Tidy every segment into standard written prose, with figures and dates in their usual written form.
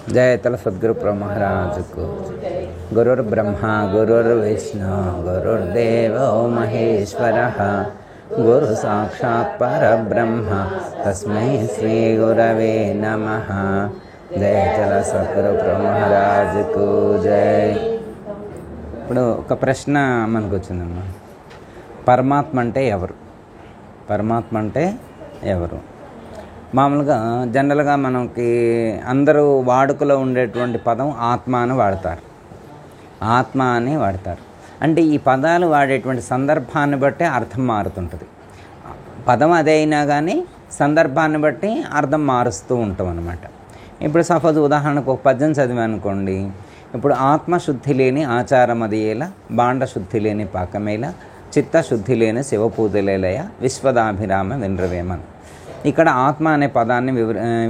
जयतल सद्गुरु प्रभु महाराज को। गुरुर् ब्रह्मा गुरुर्विष्णु गुरुर्देवो महेश्वरः गुरु साक्षात् परब्रह्म तस्मै श्री गुरवे नमः। जयतल सद्गुरु प्रभु महाराज को जय। ఇప్పుడు ఒక ప్రశ్న మనకు వచ్చిందమ్మా, పరమాత్మ అంటే ఎవరు? పరమాత్మ అంటే ఎవరు? మామూలుగా జనరల్గా మనకి అందరూ వాడుకలో ఉండేటువంటి పదం ఆత్మ అని వాడతారు. ఆత్మ అని వాడతారు. అంటే ఈ పదాలు వాడేటువంటి సందర్భాన్ని బట్టి అర్థం మారుతుంటుంది. పదం అదే అయినా కానీ సందర్భాన్ని బట్టి అర్థం మారుస్తూ ఉంటాం అన్నమాట. ఇప్పుడు సపోజ్ ఉదాహరణకు ఒక పద్యం చదివానుకోండి. ఇప్పుడు ఆత్మశుద్ధి లేని ఆచారం అదియేల, బాండశుద్ధి లేని పాకమేల, చిత్తశుద్ధి లేని శివపూజలేలయ, విశ్వదాభిరామ వినరవేమన్. ఇక్కడ ఆత్మ అనే పదాన్ని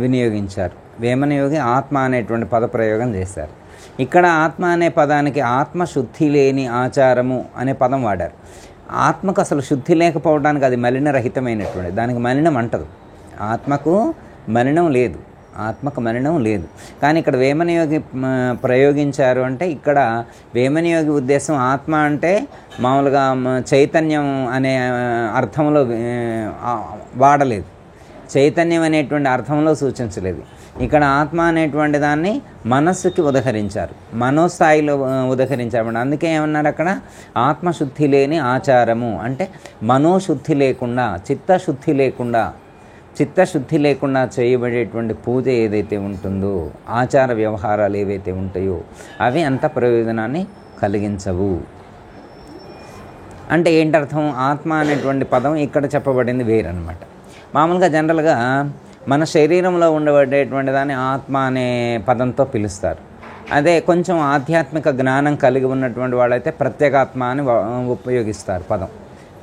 వినియోగించారు. వేమనయోగి ఆత్మ అనేటువంటి పదప్రయోగం చేశారు. ఇక్కడ ఆత్మ అనే పదానికి ఆత్మశుద్ధి లేని ఆచారము అనే పదం వాడారు. ఆత్మకు అసలు శుద్ధి లేకపోవడానికి అది మలినరహితమైనటువంటి, దానికి మలినం అంటదు. ఆత్మకు మలినం లేదు, ఆత్మకు మలినం లేదు. కానీ ఇక్కడ వేమనయోగి ప్రయోగించారు అంటే ఇక్కడ వేమనయోగి ఉద్దేశం ఆత్మ అంటే మామూలుగా చైతన్యం అనే అర్థంలో వాడలేదు, చైతన్యం అనేటువంటి అర్థంలో సూచించలేదు. ఇక్కడ ఆత్మ అనేటువంటి దాన్ని మనస్సుకి ఉదహరించారు, మనోస్థాయిలో ఉదహరించారు. అందుకే ఏమన్నారు అక్కడ, ఆత్మశుద్ధి లేని ఆచారము అంటే మనోశుద్ధి లేకుండా, చిత్తశుద్ధి లేకుండా చేయబడేటువంటి పూజ ఏదైతే ఉంటుందో, ఆచార వ్యవహారాలు ఏవైతే ఉంటాయో అవి అంత ప్రయోజనాన్ని కలిగించవు. అంటే ఏంటర్థం? ఆత్మ అనేటువంటి పదం ఇక్కడ చెప్పబడింది వేరనమాట. మామూలుగా జనరల్గా మన శరీరంలో ఉండబడేటువంటి దాన్ని ఆత్మ అనే పదంతో పిలుస్తారు. అదే కొంచెం ఆధ్యాత్మిక జ్ఞానం కలిగి ఉన్నటువంటి వాళ్ళైతే ప్రత్యేగాత్మ అని ఉపయోగిస్తారు పదం.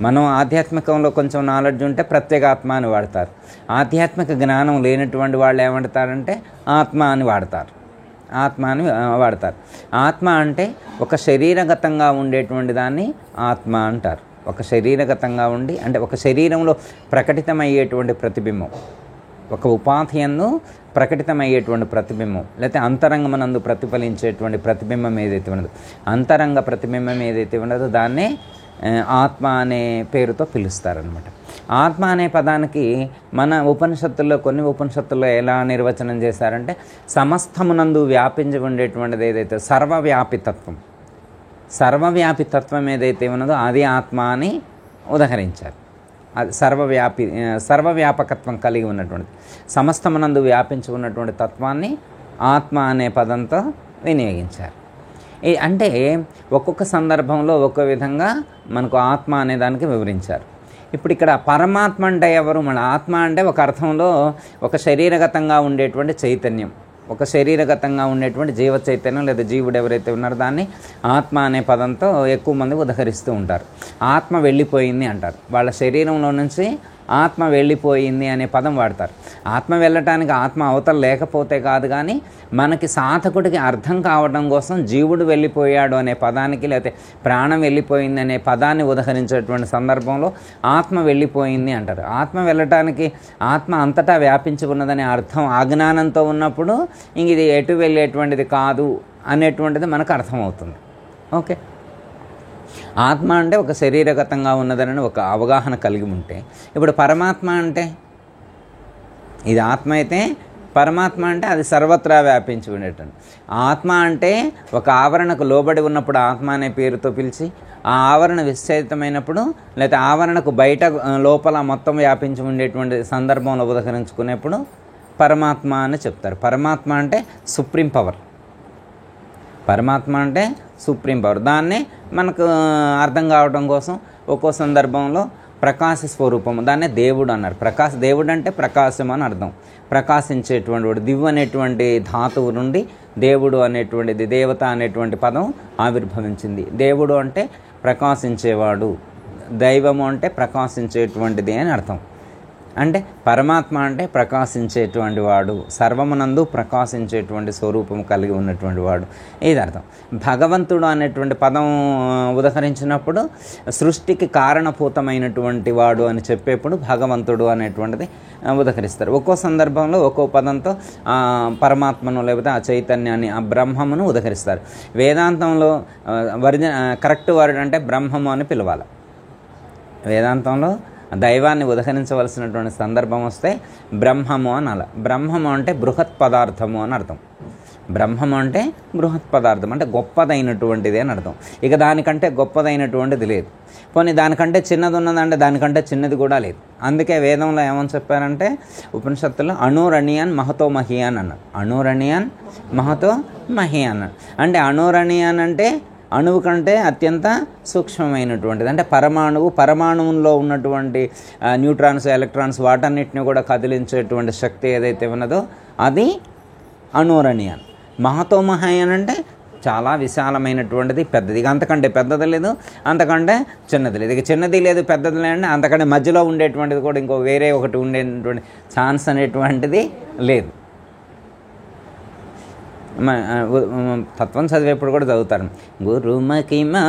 మనం ఆధ్యాత్మికంలో కొంచెం నాలెడ్జ్ ఉంటే ప్రత్యేగాత్మ అని వాడతారు. ఆధ్యాత్మిక జ్ఞానం లేనటువంటి వాళ్ళు ఏమంటారంటే ఆత్మ అని వాడతారు. ఆత్మ అంటే ఒక శరీరగతంగా ఉండేటువంటి దాన్ని ఆత్మ అంటారు. ఒక శరీరగతంగా ఉండి అంటే ఒక శరీరంలో ప్రకటితమయ్యేటువంటి ప్రతిబింబం, ఒక ఉపాధియందు ప్రకటితమయ్యేటువంటి ప్రతిబింబం, లేకపోతే అంతరంగమనందు ప్రతిఫలించేటువంటి ప్రతిబింబం ఏదైతే ఉన్నదో, అంతరంగ ప్రతిబింబం ఏదైతే ఉన్నదో దాన్నే ఆత్మ అనే పేరుతో పిలుస్తారనమాట. ఆత్మ అనే పదానికి మన ఉపనిషత్తుల్లో, కొన్ని ఉపనిషత్తుల్లో ఎలా నిర్వచనం చేశారంటే సమస్తమునందు వ్యాపించి ఉండేటువంటిది ఏదైతే సర్వవ్యాపితత్వం ఏదైతే ఉన్నదో అది ఆత్మ అని ఉదహరించారు. అది సర్వవ్యాపకత్వం కలిగి ఉన్నటువంటిది, సమస్తమునందు వ్యాపించి ఉన్నటువంటి తత్వాన్ని ఆత్మ అనే పదంతో వినియోగించారు. అంటే ఒక్కొక్క సందర్భంలో ఒక్కో విధంగా మనకు ఆత్మ అనే దానికి వివరించారు. ఇప్పుడు ఇక్కడ పరమాత్మ అంటే ఎవరు? మన ఆత్మ అంటే ఒక అర్థంలో ఒక శరీరగతంగా ఉండేటువంటి చైతన్యం, ఒక శరీరగతంగా ఉండేటువంటి జీవ చైతన్యం లేదా జీవుడు ఎవరైతే ఉన్నారో దాన్ని ఆత్మ అనే పదంతో ఎక్కువ మంది ఉదహరిస్తూ ఉంటారు. ఆత్మ వెళ్ళిపోయింది అంటారు. వాళ్ళ శరీరంలో నుంచి ఆత్మ వెళ్ళిపోయింది అనే పదం వాడతారు. ఆత్మ వెళ్ళటానికి ఆత్మ అవతల లేకపోతే కాదు, కానీ మనకి సాధకుడికి అర్థం కావడం కోసం జీవుడు వెళ్ళిపోయాడు అనే పదానికి, లేకపోతే ప్రాణం వెళ్ళిపోయింది అనే పదాన్ని ఉదహరించేటువంటి సందర్భంలో ఆత్మ వెళ్ళిపోయింది అంటారు. ఆత్మ వెళ్ళటానికి ఆత్మ అంతటా వ్యాపించి ఉన్నదనే అర్థం అజ్ఞానంతో ఉన్నప్పుడు ఇంక ఇది ఎటు వెళ్ళేటువంటిది కాదు అనేటువంటిది మనకు అర్థమవుతుంది. ఓకే, ఆత్మ అంటే ఒక శరీరగతంగా ఉన్నదని ఒక అవగాహన కలిగి ఉంటే, ఇప్పుడు పరమాత్మ అంటే ఇది ఆత్మ అయితే పరమాత్మ అంటే అది సర్వత్రా వ్యాపించి ఉండేటండి. ఆత్మ అంటే ఒక ఆవరణకు లోబడి ఉన్నప్పుడు ఆత్మ అనే పేరుతో పిలిచి, ఆ ఆవరణ విశ్చేతమైనప్పుడు లేకపోతే ఆవరణకు బయట లోపల మొత్తం వ్యాపించి ఉండేటువంటి సందర్భంలో ఉదహరించుకునేప్పుడు పరమాత్మ అని చెప్తారు. పరమాత్మ అంటే సుప్రీం పవర్, దాన్నే మనకు అర్థం కావడం కోసం ఒక్కో సందర్భంలో ప్రకాశ స్వరూపము, దాన్నే దేవుడు అన్నారు. దేవుడు అంటే ప్రకాశం అని అర్థం, ప్రకాశించేటువంటి వాడు. దివ్వు అనేటువంటి ధాతువు నుండి దేవుడు అనేటువంటిది, దేవత అనేటువంటి పదం ఆవిర్భవించింది. దేవుడు అంటే ప్రకాశించేవాడు, దైవము అంటే ప్రకాశించేటువంటిది అని అర్థం. అంటే పరమాత్మ అంటే ప్రకాశించేటువంటి వాడు, సర్వమునందు ప్రకాశించేటువంటి స్వరూపం కలిగి ఉన్నటువంటి వాడు, ఇది అర్థం. భగవంతుడు అనేటువంటి పదం ఉదహరించినప్పుడు సృష్టికి కారణభూతమైనటువంటి వాడు అని చెప్పేప్పుడు భగవంతుడు అనేటువంటిది ఉదహరిస్తారు. ఒక్కో సందర్భంలో ఒక్కో పదంతో పరమాత్మను లేకపోతే ఆ చైతన్యాన్ని, ఆ బ్రహ్మమును ఉదహరిస్తారు. వేదాంతంలో కరెక్ట్ వర్డ్ అంటే బ్రహ్మము అని పిలవాలి. వేదాంతంలో దైవాన్ని ఉదహరించవలసినటువంటి సందర్భం వస్తే బ్రహ్మము అనాల. బ్రహ్మము అంటే బృహత్ పదార్థము అని అర్థం. బ్రహ్మము అంటే బృహత్ పదార్థం అంటే గొప్పదైనటువంటిది అని అర్థం. ఇక దానికంటే గొప్పదైనటువంటిది లేదు. పోనీ దానికంటే చిన్నది ఉన్నదంటే దానికంటే చిన్నది కూడా లేదు. అందుకే వేదంలో ఏమని చెప్పారంటే ఉపనిషత్తులో అణురణీయాన్ మహతో మహియాన్ అన్నారు. అణురణీయాన్ మహతో మహియాన్ అంటే అణురణీయాన్ అంటే అణువు కంటే అత్యంత సూక్ష్మమైనటువంటిది. అంటే పరమాణువులో ఉన్నటువంటి న్యూట్రాన్స్, ఎలక్ట్రాన్స్ వాటన్నిటిని కూడా కదిలించేటువంటి శక్తి ఏదైతే ఉన్నదో అది అణురణీయాన్. మహతో మహాయాన్ అంటే చాలా విశాలమైనటువంటిది, పెద్దది. ఇక అంతకంటే పెద్దది లేదు, అంతకంటే చిన్నది లేదు. ఇక చిన్నది లేదు, పెద్దది లేదంటే అంతకంటే మధ్యలో ఉండేటువంటిది కూడా ఇంకో వేరే ఒకటి ఉండేటువంటి ఛాన్స్ అనేటువంటిది లేదు. తత్వం చదివేప్పుడు కూడా చదువుతారు. గురుమహిమా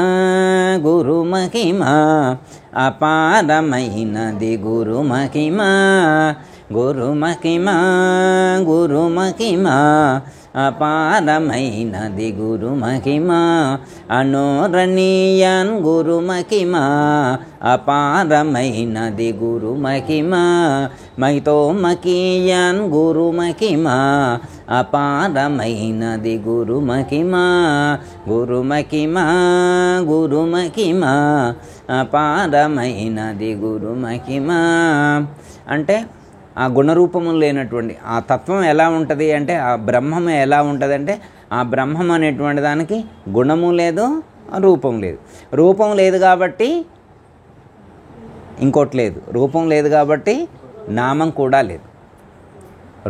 అపారమైనది గురుమహిమా, గురుమహిమా అపారమైనది గురుమహిమా, అణురణీయాన్ గురుమహిమా అపారమైనది గురుమహిమా, మహితో మకీయాన్ గురుమహిమా అపారమైనది గురుమహిమా, గురుమహిమా అపారమైనది గురుమహిమా. అంటే ఆ గుణరూపము లేనటువంటి ఆ తత్వం ఎలా ఉంటుంది అంటే, ఆ బ్రహ్మము ఎలా ఉంటుంది అంటే, ఆ బ్రహ్మం అనేటువంటి దానికి గుణము లేదు, రూపం లేదు. రూపం లేదు కాబట్టి ఇంకోటి లేదు, రూపం లేదు కాబట్టి నామం కూడా లేదు.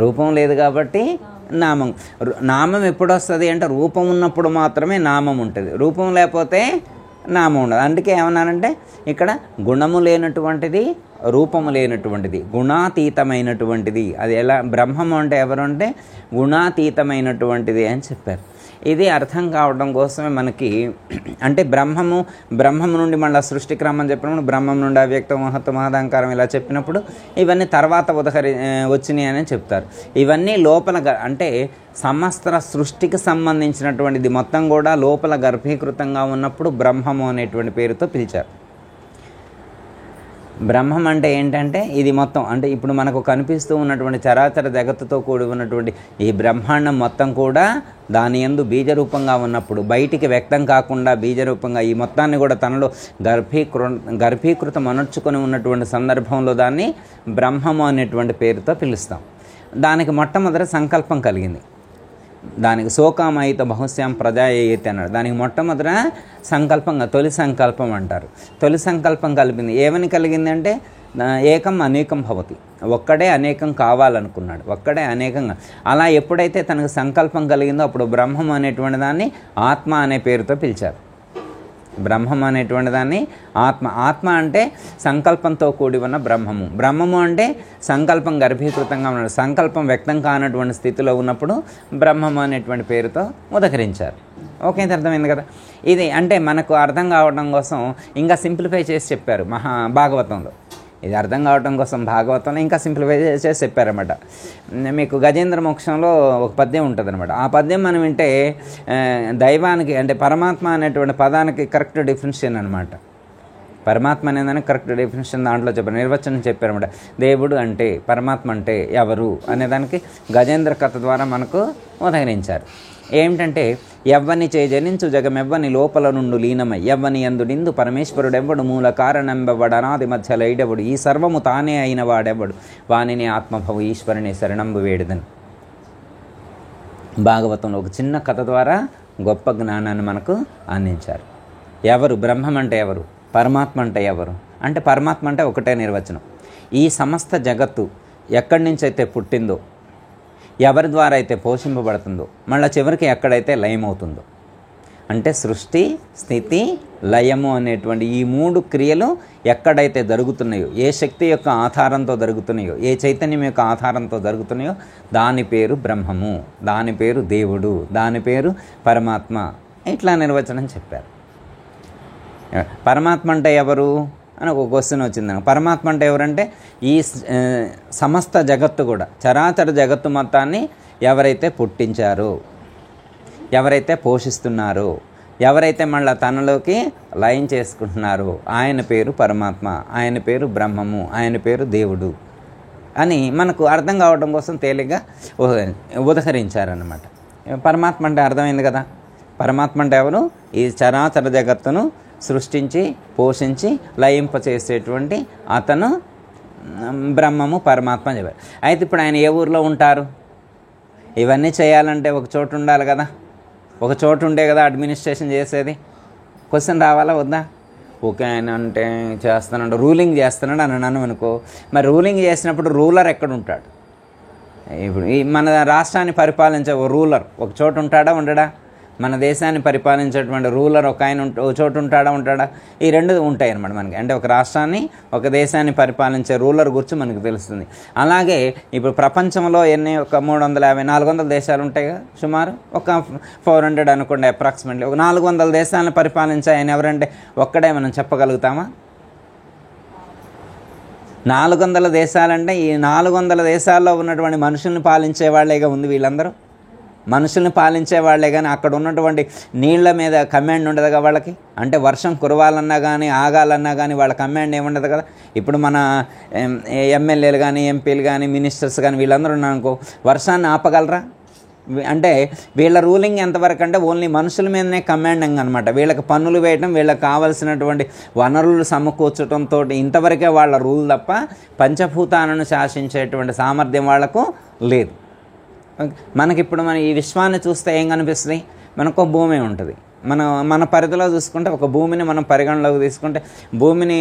రూపం లేదు కాబట్టి నామం ఎప్పుడు వస్తుంది అంటే రూపం ఉన్నప్పుడు మాత్రమే నామం ఉంటుంది, రూపం లేకపోతే నామం ఉండదు. అందుకే ఏమన్నానంటే ఇక్కడ గుణము లేనటువంటిది, రూపము లేనటువంటిది, గుణాతీతమైనటువంటిది. అది ఎలా బ్రహ్మము అంటే ఎవరు అంటే గుణాతీతమైనటువంటిది అని చెప్పారు. ఇది అర్థం కావడం కోసమే మనకి అంటే బ్రహ్మము నుండి మళ్ళీ సృష్టి క్రమం చెప్పినప్పుడు బ్రహ్మం నుండి అవ్యక్తం, మహత్వం, మహదాంకారం ఇలా చెప్పినప్పుడు ఇవన్నీ తర్వాత వచ్చినాయి అని చెప్తారు. ఇవన్నీ లోపల అంటే సమస్త సృష్టికి సంబంధించినటువంటిది మొత్తం కూడా లోపల గర్భీకృతంగా ఉన్నప్పుడు బ్రహ్మము అనేటువంటి పేరుతో పిలిచారు. బ్రహ్మం అంటే ఏంటంటే ఇది మొత్తం అంటే ఇప్పుడు మనకు కనిపిస్తూ ఉన్నటువంటి చరాచర జగత్తుతో కూడి ఉన్నటువంటి ఈ బ్రహ్మాండం మొత్తం కూడా దాని యందు బీజరూపంగా ఉన్నప్పుడు, బయటికి వ్యక్తం కాకుండా బీజరూపంగా ఈ మొత్తాన్ని కూడా తనలో గర్భీకృతం అనర్చుకొని ఉన్నటువంటి సందర్భంలో దాన్ని బ్రహ్మము అనేటువంటి పేరుతో పిలుస్తాం. దానికి మొట్టమొదటి సంకల్పం కలిగింది. దానికి శోకామయిత బహుశ్యాం ప్రజాయేతి అన్నాడు. దానికి మొట్టమొదట సంకల్పంగా తొలి సంకల్పం అంటారు. తొలి సంకల్పం కలిపింది. ఏమని కలిగింది అంటే ఏకం అనేకం భవతి, ఒక్కడే అనేకం కావాలనుకున్నాడు, ఒక్కడే అనేకంగా. అలా ఎప్పుడైతే తనకు సంకల్పం కలిగిందో అప్పుడు బ్రహ్మం అనేటువంటి దాన్ని ఆత్మ అనే పేరుతో పిలిచారు. బ్రహ్మం అనేటువంటి దాన్ని ఆత్మ అంటే సంకల్పంతో కూడి ఉన్న బ్రహ్మము అంటే సంకల్పం గర్భీకృతంగా ఉన్నాడు, సంకల్పం వ్యక్తం కానటువంటి స్థితిలో ఉన్నప్పుడు బ్రహ్మము అనేటువంటి పేరుతో ఉదహరించారు. ఓకే, అర్థమైంది కదా. ఇది అంటే మనకు అర్థం కావడం కోసం ఇంకా సింప్లిఫై చేసి చెప్పారు భాగవతంలో. ఇది అర్థం కావడం కోసం భాగవతంలో ఇంకా సింప్లిఫై చేసి చెప్పారన్నమాట. మీకు గజేంద్ర మోక్షంలో ఒక పద్యం ఉంటుంది అనమాట. ఆ పద్యం మనం వింటే దైవానికి అంటే పరమాత్మ అనేటువంటి పదానికి కరెక్ట్ డెఫినిషన్ అనమాట. పరమాత్మ అనేదానికి కరెక్ట్ డెఫినిషన్ దాంట్లో చెప్పారు, నిర్వచనం చెప్పారన్నమాట. దేవుడు అంటే, పరమాత్మ అంటే ఎవరు అనేదానికి గజేంద్ర కథ ద్వారా మనకు ఉదహరించారు. ఏమిటంటే ఎవ్వని చే జనించు జగమెవ్వని లోపల నుండు లీనమై ఎవ్వని యందు నిందు పరమేశ్వరుడెవ్వడు మూల కారణంబెవ్వడు అనాది మధ్యలో ఐడెవడు ఈ సర్వము తానే అయిన వాడెవ్వడు వానిని ఆత్మభవ ఈశ్వరుని శరణంబు వేడుదని భాగవతంలో ఒక చిన్న కథ ద్వారా గొప్ప జ్ఞానాన్ని మనకు అందించారు. ఎవరు బ్రహ్మం అంటే ఎవరు, పరమాత్మ అంటే ఎవరు అంటే పరమాత్మ అంటే ఒకటే నిర్వచనం. ఈ సమస్త జగత్తు ఎక్కడి నుంచి అయితే పుట్టిందో, ఎవరి ద్వారా అయితే పోషింపబడుతుందో, మళ్ళీ చివరికి ఎక్కడైతే లయమవుతుందో అంటే సృష్టి, స్థితి, లయము అనేటువంటి ఈ 3 క్రియలు ఎక్కడైతే జరుగుతున్నాయో, ఏ శక్తి యొక్క ఆధారంతో జరుగుతున్నాయో, ఏ చైతన్యం యొక్క ఆధారంతో జరుగుతున్నాయో దాని పేరు బ్రహ్మము, దాని పేరు దేవుడు, దాని పేరు పరమాత్మ. ఇట్లా నిర్వచనం చెప్పారు. పరమాత్మ అంటే ఎవరు అని ఒక క్వశ్చన్ వచ్చింది. పరమాత్మ అంటే ఎవరంటే ఈ సమస్త జగత్తు కూడా, చరాచర జగత్తు మొత్తాన్ని ఎవరైతే పుట్టించారో, ఎవరైతే పోషిస్తున్నారో, ఎవరైతే మళ్ళీ తనలోకి లయం చేసుకుంటున్నారో ఆయన పేరు పరమాత్మ, ఆయన పేరు బ్రహ్మము, ఆయన పేరు దేవుడు అని మనకు అర్థం కావడం కోసం తేలిగ్గా ఉదహరించారన్నమాట. పరమాత్మ అంటే అర్థమైంది కదా. పరమాత్మ అంటే ఎవరు? ఈ చరాచర జగత్తును సృష్టించి పోషించి లయింపచేసేటువంటి అతను బ్రహ్మము, పరమాత్మ అని చెప్పారు. అయితే ఇప్పుడు ఆయన ఏ ఊరిలో ఉంటారు? ఇవన్నీ చేయాలంటే ఒక చోటు ఉండాలి కదా. ఒక చోటు ఉండే కదా అడ్మినిస్ట్రేషన్ చేసేది. క్వశ్చన్ రావాలా వద్దా? ఓకే ఆయన అంటే చేస్తున్నాడు, రూలింగ్ చేస్తున్నాడు అని అన్నాను అనుకో. మరి రూలింగ్ చేసినప్పుడు రూలర్ ఎక్కడ ఉంటాడు? ఇప్పుడు ఈ మన రాష్ట్రాన్ని పరిపాలించే ఓ రూలర్ ఒక చోటు ఉంటాడా ఉండడా? మన దేశాన్ని పరిపాలించేటువంటి రూలర్ ఒక ఆయన ఒక చోటు ఉంటాడా? ఈ 2 ఉంటాయి అన్నమాట మనకి. అంటే ఒక రాష్ట్రాన్ని, ఒక దేశాన్ని పరిపాలించే రూలర్ గురించి మనకు తెలుస్తుంది. అలాగే ఇప్పుడు ప్రపంచంలో ఎన్ని, ఒక 350, 400 దేశాలు ఉంటాయి కదా సుమారు. ఒక 400 అనుకోండి అప్రాక్సిమేట్లీ. ఒక 400 దేశాలను పరిపాలించే ఆయన ఎవరంటే ఒక్కడే మనం చెప్పగలుగుతామా? 400 దేశాలంటే ఈ 400 దేశాల్లో ఉన్నటువంటి మనుషుల్ని పాలించే వాళ్ళేగా ఉంది వీళ్ళందరూ. మనుషుల్ని పాలించే వాళ్ళే కానీ అక్కడ ఉన్నటువంటి నీళ్ల మీద కమాండ్ ఉండదు కదా వాళ్ళకి. అంటే వర్షం కురవాలన్నా కానీ ఆగాలన్నా కానీ వాళ్ళ కమాండ్ ఏముండదు కదా. ఇప్పుడు మన ఎమ్మెల్యేలు కానీ, ఎంపీలు కానీ, మినిస్టర్స్ కానీ వీళ్ళందరూ ఉన్నారనుకో, వర్షాన్ని ఆపగలరా? అంటే వీళ్ళ రూలింగ్ ఎంతవరకు అంటే ఓన్లీ మనుషుల మీదనే కమాండింగ్ అనమాట. వీళ్ళకి పన్నులు వేయటం, వీళ్ళకి కావలసినటువంటి వనరులు సమకూర్చడంతో ఇంతవరకే వాళ్ళ రూల్ తప్ప పంచభూతాలను శాసించేటువంటి సామర్థ్యం వాళ్లకు లేదు. మనకిప్పుడు మన ఈ విశ్వాన్ని చూస్తే ఏం కనిపిస్తుంది? మనకు ఒక భూమి ఉంటుంది. మన పరిధిలో చూసుకుంటే ఒక భూమిని మనం పరిగణలోకి తీసుకుంటే, భూమిని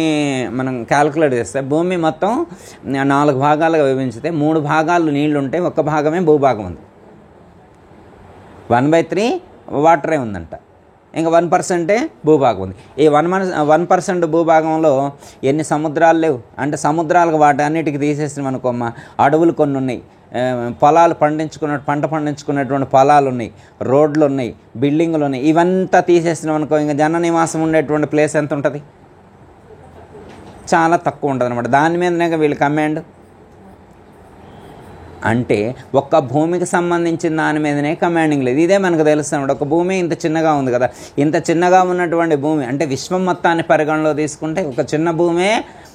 మనం క్యాల్కులేట్ చేస్తే భూమి మొత్తం 4 భాగాలుగా విభజించితే 3 భాగాలు నీళ్లు ఉంటాయి, 1 భాగమే భూభాగం ఉంది. 1/3 వాటరే ఉందంట, ఇంకా 1% భూభాగం ఉంది. ఈ 1% భూభాగంలో ఎన్ని సముద్రాలు లేవు అంటే సముద్రాలకు వాటి అన్నిటికీ తీసేసిన అనుకోమ్మా. అడవులు కొన్ని ఉన్నాయి, పొలాలు పంట పండించుకునేటువంటి పొలాలు ఉన్నాయి, రోడ్లు ఉన్నాయి, బిల్డింగులు ఉన్నాయి. ఇవంతా తీసేసినాం అనుకో, ఇంకా జన నివాసం ఉండేటువంటి ప్లేస్ ఎంత ఉంటుంది? చాలా తక్కువ ఉంటుంది అనమాట. దాని మీదనే వీళ్ళ కమాండ్. అంటే ఒక్క భూమికి సంబంధించిన దాని మీదనే కమాండింగ్ లేదు. ఇదే మనకు తెలుస్తుంది. ఒక భూమి ఇంత చిన్నగా ఉంది కదా, ఇంత చిన్నగా ఉన్నటువంటి భూమి అంటే విశ్వం మొత్తాన్ని పరిగణలో తీసుకుంటే ఒక చిన్న భూమే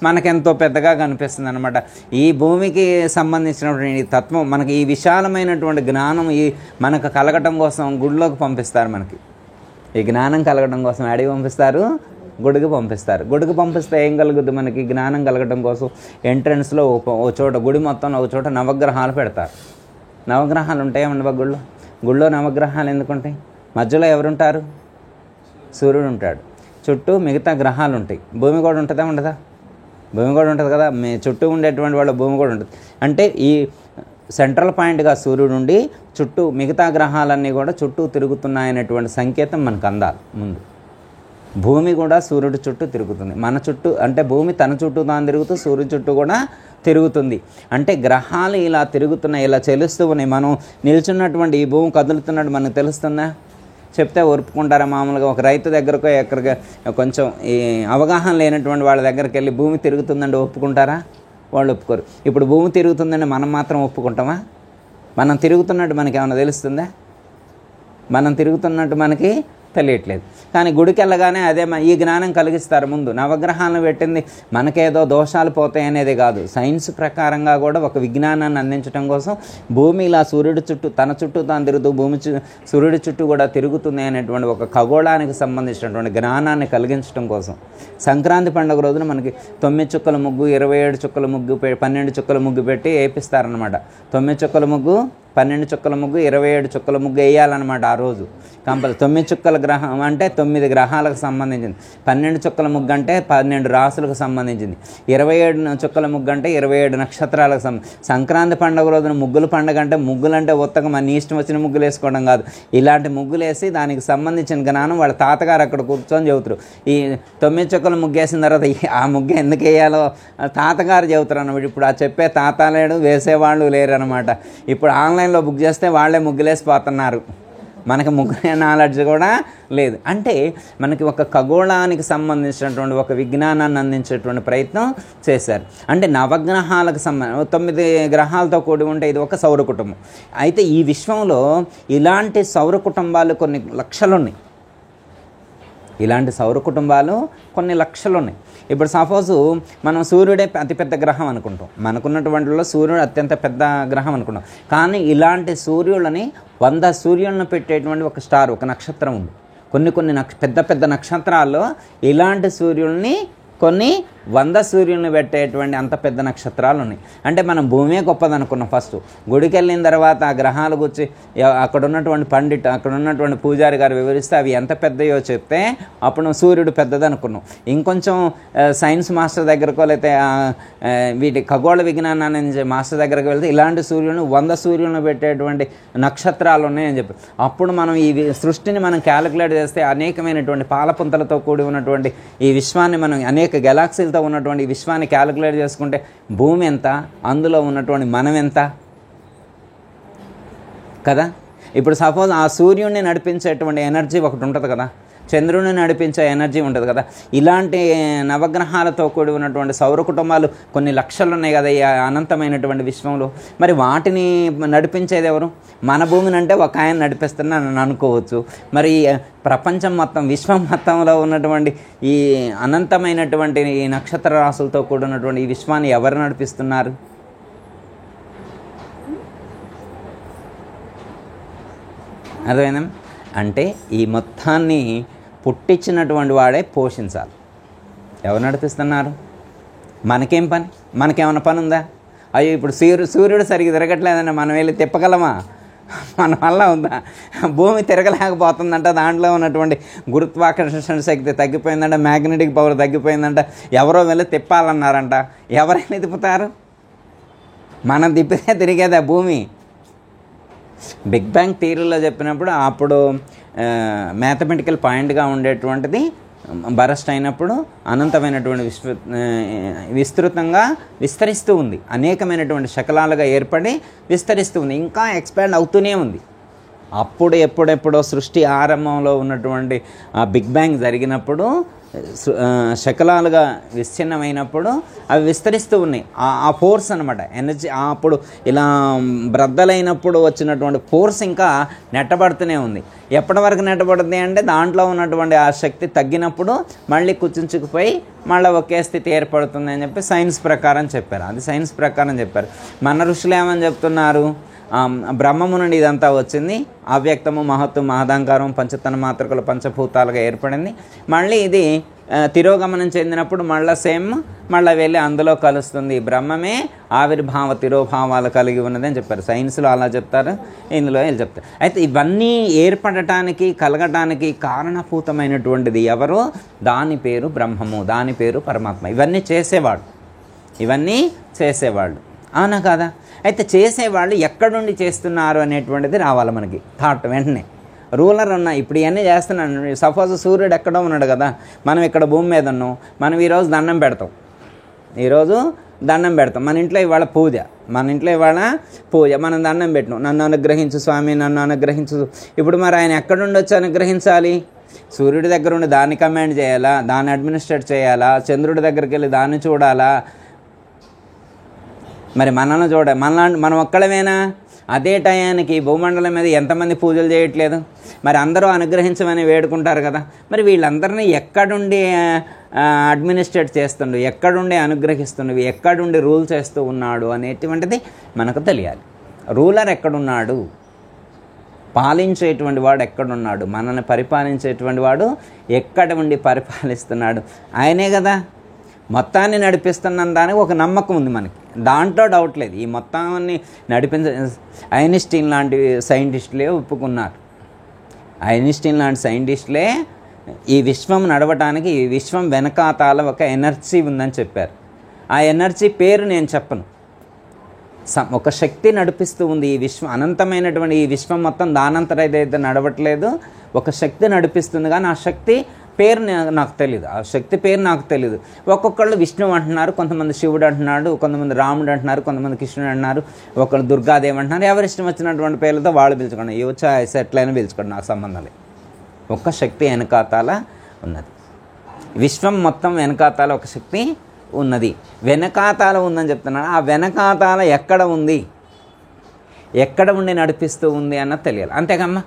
మనకెంతో పెద్దగా కనిపిస్తుంది అనమాట. ఈ భూమికి సంబంధించినటువంటి తత్వం మనకి ఈ విశాలమైనటువంటి జ్ఞానం ఈ మనకు కలగటం కోసం గుడిలోకి పంపిస్తారు. మనకి ఈ జ్ఞానం కలగడం కోసం అడిగి పంపిస్తారు, గుడికి పంపిస్తారు. గుడికి పంపిస్తే ఏం కలుగుద్ది? మనకి జ్ఞానం కలగడం కోసం ఎంట్రన్స్లో ఓ చోట, గుడి మొత్తంలో ఒక చోట నవగ్రహాలు పెడతారు. నవగ్రహాలు ఉంటాయేమండి గుడిలో నవగ్రహాలు ఎందుకుంటాయి? మధ్యలో ఎవరుంటారు? సూర్యుడు ఉంటాడు, చుట్టూ మిగతా గ్రహాలు ఉంటాయి. భూమి కూడా ఉంటుందా ఉండదా? భూమి కూడా ఉంటుంది కదా. మీ చుట్టూ ఉండేటువంటి వాళ్ళ భూమి కూడా ఉంటుంది. అంటే ఈ సెంట్రల్ పాయింట్గా సూర్యుడు ఉండి చుట్టూ మిగతా గ్రహాలన్నీ కూడా చుట్టూ తిరుగుతున్నాయనేటువంటి సంకేతం మనకు అందాలి ముందు. భూమి కూడా సూర్యుడి చుట్టూ తిరుగుతుంది. మన చుట్టూ అంటే భూమి తన చుట్టూ తాను తిరుగుతూ సూర్యుడి చుట్టూ కూడా తిరుగుతుంది. అంటే గ్రహాలు ఇలా తిరుగుతున్నాయి, ఇలా చెలుస్తూ ఉన్నాయి. మనం నిల్చున్నటువంటి ఈ భూమి కదులుతున్నట్టు మనకు తెలుస్తుందా? చెప్తే ఒప్పుకుంటారా? మామూలుగా ఒక రైతు దగ్గరకు ఎక్కడికి కొంచెం ఈ అవగాహన లేనటువంటి వాళ్ళ దగ్గరికి వెళ్ళి భూమి తిరుగుతుందంటే ఒప్పుకుంటారా? వాళ్ళు ఒప్పుకోరు. ఇప్పుడు భూమి తిరుగుతుందంటే మనం మాత్రం ఒప్పుకుంటామా? మనం తిరుగుతున్నట్టు మనకి ఏమైనా తెలుస్తుందా? మనం తిరుగుతున్నట్టు మనకి తెలియట్లేదు. కానీ గుడికి వెళ్ళగానే అదే ఈ జ్ఞానం కలిగిస్తారు. ముందు నవగ్రహాలను పెట్టింది మనకేదో దోషాలు పోతాయి అనేది కాదు, సైన్స్ ప్రకారంగా కూడా ఒక విజ్ఞానాన్ని అందించడం కోసం భూమి ఇలా సూర్యుడి చుట్టూ తన చుట్టూ తాను తిరుగుతూ సూర్యుడి చుట్టూ కూడా తిరుగుతుంది అనేటువంటి ఒక ఖగోళానికి సంబంధించినటువంటి జ్ఞానాన్ని కలిగించడం కోసం సంక్రాంతి పండుగ రోజున మనకి 9 చుక్కల ముగ్గు, 27 చుక్కల ముగ్గు, 12 చుక్కల ముగ్గు పెట్టి వేపిస్తారనమాట. 9 చుక్కల ముగ్గు, 12 చుక్కల ముగ్గు 27 చుక్కల ముగ్గు వేయాలన్నమాట ఆ రోజు కంపల్. 9 చుక్కల గ్రహం అంటే 9 గ్రహాలకు సంబంధించింది, 12 చుక్కల ముగ్గు అంటే 12 రాసులకు సంబంధించింది, 27 చుక్కల ముగ్గు అంటే 27 నక్షత్రాలకు సంక్రాంతి పండుగ రోజున ముగ్గుల పండుగ అంటే ముగ్గులంటే ఉత్తగా మన ఇష్టం వచ్చిన ముగ్గులు వేసుకోవడం కాదు. ఇలాంటి ముగ్గులు వేసి దానికి సంబంధించిన జ్ఞానం వాళ్ళ తాతగారు అక్కడ కూర్చొని చెబుతారు. ఈ 9 చుక్కల ముగ్గు వేసిన తర్వాత ఆ ముగ్గు ఎందుకు వేయాలో తాతగారు చెబుతారు అన్నమాట. ఇప్పుడు ఆ చెప్పే తాత లేడు, వేసేవాళ్ళు లేరు అనమాట. ఇప్పుడు ఆన్లైన్లో బుక్ చేస్తే వాళ్ళే ముగ్గులేసిపోతున్నారు, మనకి ముగ్గులే నాలెడ్జ్ కూడా లేదు. అంటే మనకి ఒక ఖగోళానికి సంబంధించినటువంటి ఒక విజ్ఞానాన్ని అందించేటువంటి ప్రయత్నం చేశారు. అంటే నవగ్రహాలకు 9 గ్రహాలతో కూడి ఉంటే ఇది ఒక సౌర కుటుంబం. అయితే ఈ విశ్వంలో ఇలాంటి సౌర కుటుంబాలు కొన్ని లక్షలు ఉన్నాయి. ఇలాంటి సౌర కుటుంబాలు కొన్ని లక్షలు ఉన్నాయి. ఇప్పుడు సపోజు మనం సూర్యుడే అతిపెద్ద గ్రహం అనుకుంటాం, మనకున్నటువంటిలో సూర్యుడు అత్యంత పెద్ద గ్రహం అనుకుంటాం. కానీ ఇలాంటి సూర్యులని 100 సూర్యులను పెట్టేటువంటి ఒక స్టార్, ఒక నక్షత్రం ఉంది. కొన్ని పెద్ద పెద్ద నక్షత్రాల్లో ఇలాంటి సూర్యుల్ని కొన్ని 100 సూర్యులను పెట్టేటువంటి అంత పెద్ద నక్షత్రాలు ఉన్నాయి. అంటే మనం భూమే గొప్పదనుకున్నాం. ఫస్ట్ గుడికి వెళ్ళిన తర్వాత ఆ గ్రహాలు గురించి అక్కడ ఉన్నటువంటి పండిట్, అక్కడ ఉన్నటువంటి పూజారి గారు వివరిస్తే అవి ఎంత పెద్దయో చెప్తే అప్పుడు సూర్యుడు పెద్దదనుకున్నాం. ఇంకొంచెం సైన్స్ మాస్టర్ దగ్గరకో లేకపోతే వీటి ఖగోళ విజ్ఞానాన్ని మాస్టర్ దగ్గరకు వెళ్తే ఇలాంటి సూర్యులను 100 సూర్యులను పెట్టేటువంటి నక్షత్రాలు ఉన్నాయని చెప్పి అప్పుడు మనం ఈ సృష్టిని మనం క్యాలిక్యులేట్ చేస్తే అనేకమైనటువంటి పాలపుంతలతో కూడి ఉన్నటువంటి ఈ విశ్వాన్ని మనం అనేక గెలాక్సీలతో ఉన్నటువంటి విశ్వాన్ని క్యాలిక్యులేట్ చేసుకుంటే భూమి ఎంత, అందులో ఉన్నటువంటి మనం ఎంత కదా. ఇప్పుడు సపోజ్ ఆ సూర్యుడిని నడిపించేటువంటి ఎనర్జీ ఒకటి ఉంటుంది కదా, చంద్రుడిని నడిపించే ఎనర్జీ ఉంటుంది కదా. ఇలాంటి నవగ్రహాలతో కూడి ఉన్నటువంటి సౌర కుటుంబాలు కొన్ని లక్షలు ఉన్నాయి కదా ఈ అనంతమైనటువంటి విశ్వంలో. మరి వాటిని నడిపించేది ఎవరు? మన భూమిని అంటే ఒక ఆయన నడిపిస్తున్నాను అనుకోవచ్చు. మరి ప్రపంచం మొత్తం, విశ్వం మొత్తంలో ఉన్నటువంటి ఈ అనంతమైనటువంటి ఈ నక్షత్ర రాశులతో కూడినటువంటి ఈ విశ్వాన్ని ఎవరు నడిపిస్తున్నారు? అర్థమైందా? అంటే ఈ మొత్తాన్ని పుట్టించినటువంటి వాడే పోషించాలి. ఎవరు నడిపిస్తున్నారు? మనకేం పని? మనకేమైనా పని ఉందా? అయ్యో ఇప్పుడు సూర్యుడు సరిగ్గా తిరగట్లేదంటే మనం వెళ్ళి తిప్పగలమా? మన వల్ల ఉందా? భూమి తిరగలేకపోతుందంట, దాంట్లో ఉన్నటువంటి గురుత్వాకర్షణ శక్తి తగ్గిపోయిందంట, మ్యాగ్నెటిక్ పవర్ తగ్గిపోయిందంట, ఎవరో వెళ్ళి తిప్పాలన్నారంట. ఎవరైనా తిప్పుతారు? మనం తిప్పితే తిరిగేదా భూమి? బిగ్ బ్యాంగ్ థియరీలో చెప్పినప్పుడు అప్పుడు మ్యాథమెటికల్ పాయింట్గా ఉండేటువంటిది బరస్ట్ అయినప్పుడు అనంతమైనటువంటి విస్తృతంగా విస్తరిస్తూ ఉంది, అనేకమైనటువంటి శకలాలుగా ఏర్పడి విస్తరిస్తూ ఉంది, ఇంకా ఎక్స్పాండ్ అవుతూనే ఉంది. అప్పుడు ఎప్పుడెప్పుడో సృష్టి ఆరంభంలో ఉన్నటువంటి ఆ బిగ్ బ్యాంగ్ జరిగినప్పుడు శకలాలుగా విచ్ఛిన్నమైనప్పుడు అవి విస్తరిస్తూ ఉన్నాయి. ఆ ఫోర్స్ అనమాట, ఎనర్జీ. అప్పుడు ఇలా బ్రద్దలైనప్పుడు వచ్చినటువంటి ఫోర్స్ ఇంకా నెట్టబడుతూనే ఉంది. ఎప్పటి వరకు నెట్టబడుతుంది అంటే దాంట్లో ఉన్నటువంటి ఆ శక్తి తగ్గినప్పుడు మళ్ళీ కుచించుకుపోయి మళ్ళీ ఒకే స్థితి ఏర్పడుతుంది అని చెప్పి సైన్స్ ప్రకారం చెప్పారు. అది సైన్స్ ప్రకారం చెప్పారు. మన ఋషులు ఏమని చెప్తున్నారు? బ్రహ్మము నుండి ఇదంతా వచ్చింది, అవ్యక్తము, మహత్తు, మహదాంకారం, పంచతన మాత్రకులు పంచభూతాలుగా ఏర్పడింది. మళ్ళీ ఇది తిరోగమనం చెందినప్పుడు మళ్ళీ సేమ్ మళ్ళీ వెళ్ళి అందులో కలుస్తుంది. బ్రహ్మమే ఆవిర్భావ తిరోభావాలు కలిగి ఉన్నది అని చెప్పారు. సైన్స్లో అలా చెప్తారు, ఇందులో వీళ్ళు చెప్తారు. అయితే ఇవన్నీ ఏర్పడటానికి, కలగటానికి కారణభూతమైనటువంటిది ఎవరు? దాని పేరు బ్రహ్మము, దాని పేరు పరమాత్మ. ఇవన్నీ చేసేవాళ్ళు అవునా కాదా? అయితే చేసేవాళ్ళు ఎక్కడుండి చేస్తున్నారు అనేటువంటిది రావాలి మనకి థాట్ వెంటనే. రూలర్ ఉన్నా ఇప్పుడు ఇవన్నీ చేస్తున్నాను. సపోజ్ సూర్యుడు ఎక్కడో ఉన్నాడు కదా, మనం ఇక్కడ భూమి మీద ఉన్నాం. మనం ఈరోజు దండం పెడతాం, మన ఇంట్లో ఇవాళ పూజ, మనం దండం పెట్టినాం. నన్ను అనుగ్రహించు స్వామి, నన్ను అనుగ్రహించు. ఇప్పుడు మరి ఆయన ఎక్కడుండి వచ్చి అనుగ్రహించాలి? సూర్యుడి దగ్గర ఉండి దాన్ని కమాండ్ చేయాలా, దాన్ని అడ్మినిస్ట్రేట్ చేయాలా, చంద్రుడి దగ్గరికి వెళ్ళి దాన్ని చూడాలా? మరి మనం ఒక్కడమేనా? అదే టయానికి భూమండలం మీద ఎంతమంది పూజలు చేయట్లేదు? మరి అందరూ అనుగ్రహించమని వేడుకుంటారు కదా. మరి వీళ్ళందరినీ ఎక్కడుండి అడ్మినిస్ట్రేట్ చేస్తుండు, ఎక్కడుండి అనుగ్రహిస్తుండు, ఎక్కడుండి రూల్ చేస్తూ ఉన్నాడు అనేటువంటిది మనకు తెలియాలి. రూలర్ ఎక్కడున్నాడు, పాలించేటువంటి వాడు ఎక్కడున్నాడు, మనల్ని పరిపాలించేటువంటి వాడు ఎక్కడ ఉండి పరిపాలిస్తున్నాడు? ఆయనే కదా. మొత్తాన్ని నడిపిస్తున్న దానికి ఒక నమ్మకం ఉంది మనకి. దాంట్లో డౌట్ లేదు. ఈ మొత్తాన్ని ఐన్స్టీన్ లాంటి సైంటిస్టులే ఒప్పుకున్నారు. ఐన్స్టీన్ లాంటి సైంటిస్టులే ఈ విశ్వం నడవటానికి, ఈ విశ్వం వెనకాతాల ఒక ఎనర్జీ ఉందని చెప్పారు. ఆ ఎనర్జీ పేరు నేను చెప్పను. ఒక శక్తి నడిపిస్తూ ఉంది ఈ విశ్వం. అనంతమైనటువంటి ఈ విశ్వం మొత్తం దానంతర ఏదైతే నడవట్లేదు, ఒక శక్తి నడిపిస్తుంది. కానీ ఆ శక్తి పేరు నాకు తెలియదు. ఆ శక్తి పేరు నాకు తెలియదు. ఒక్కొక్కళ్ళు విష్ణువు అంటున్నారు, కొంతమంది శివుడు అంటున్నాడు, కొంతమంది రాముడు అంటున్నారు, కొంతమంది కృష్ణుడు అంటున్నారు, ఒకళ్ళు దుర్గాదేవి అంటున్నారు. ఎవరి ఇష్టం వచ్చినటువంటి పేర్లతో వాళ్ళు పిలుచుకోండి, ఏ వచ్చా ఎట్లయినా పిలుచుకోండి, నాకు సంబంధం లేదు. ఒక్క శక్తి వెనకాతాల ఉన్నది. విశ్వం మొత్తం వెనకాతాల ఒక శక్తి ఉన్నది. వెనకాతాల ఉందని చెప్తున్నాను. ఆ వెనకాతాల ఎక్కడ ఉంది, ఎక్కడ ఉండి నడిపిస్తూ ఉంది అన్నది తెలియాలి. అంతేకమ్మా.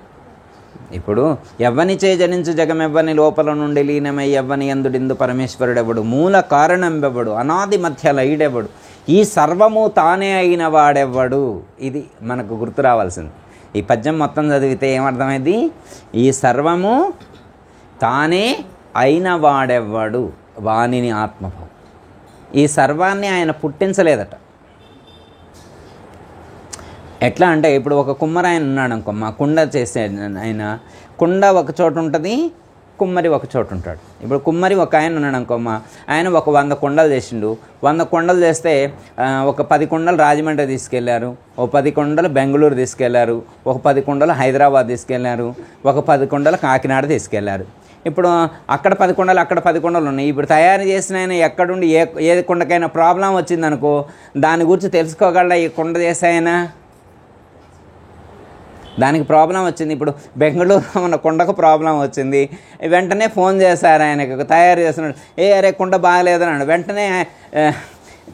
ఇప్పుడు ఎవ్వని చేజనించు జగమెవ్వని లోపల నుండి లీనమై ఎవ్వని ఎందుడిందు పరమేశ్వరుడెవడు, మూల కారణంబెవడు, అనాది మధ్య లైడెవడు, ఈ సర్వము తానే అయిన వాడెవ్వడు. ఇది మనకు గుర్తు రావాల్సింది. ఈ పద్యం మొత్తం చదివితే ఏమర్థమైంది? ఈ సర్వము తానే అయిన వాడెవ్వడు, వానిని ఆత్మభావం. ఈ సర్వాన్ని ఆయన పుట్టించలేదట. ఎట్లా అంటే ఇప్పుడు ఒక కుమ్మరాయన ఉన్నాడు అనుకోమ్మా, కుండ చేసే ఆయన. కుండ ఒక చోటు ఉంటుంది, కుమ్మరి ఒక చోటు ఉంటాడు. ఇప్పుడు కుమ్మరి ఒక ఆయన ఉన్నాడు అనుకోమ్మా, ఆయన ఒక 100 కుండలు చేసిండు. 100 కుండలు చేస్తే ఒక 10 కుండలు రాజమండ్రి తీసుకెళ్లారు, ఒక 10 కుండలు బెంగళూరు తీసుకెళ్లారు, ఒక 10 కుండలు హైదరాబాద్ తీసుకెళ్లారు, ఒక 10 కుండలు కాకినాడ తీసుకెళ్లారు. ఇప్పుడు అక్కడ 10 కుండలు, అక్కడ 10 కుండలు ఉన్నాయి. ఇప్పుడు తయారు చేసిన ఆయన ఎక్కడుండి ఏ కుండకైనా ప్రాబ్లం వచ్చిందనుకో, దాని గురించి తెలుసుకోగలరా? ఈ కుండ చేసే ఆయన దానికి ప్రాబ్లం వచ్చింది. ఇప్పుడు బెంగళూరులో ఉన్న కుండకు ప్రాబ్లం వచ్చింది, వెంటనే ఫోన్ చేశారు ఆయనకు, తయారు చేస్తున్నాడు. అరే కుండ బాగలేదని అన్నాడు. వెంటనే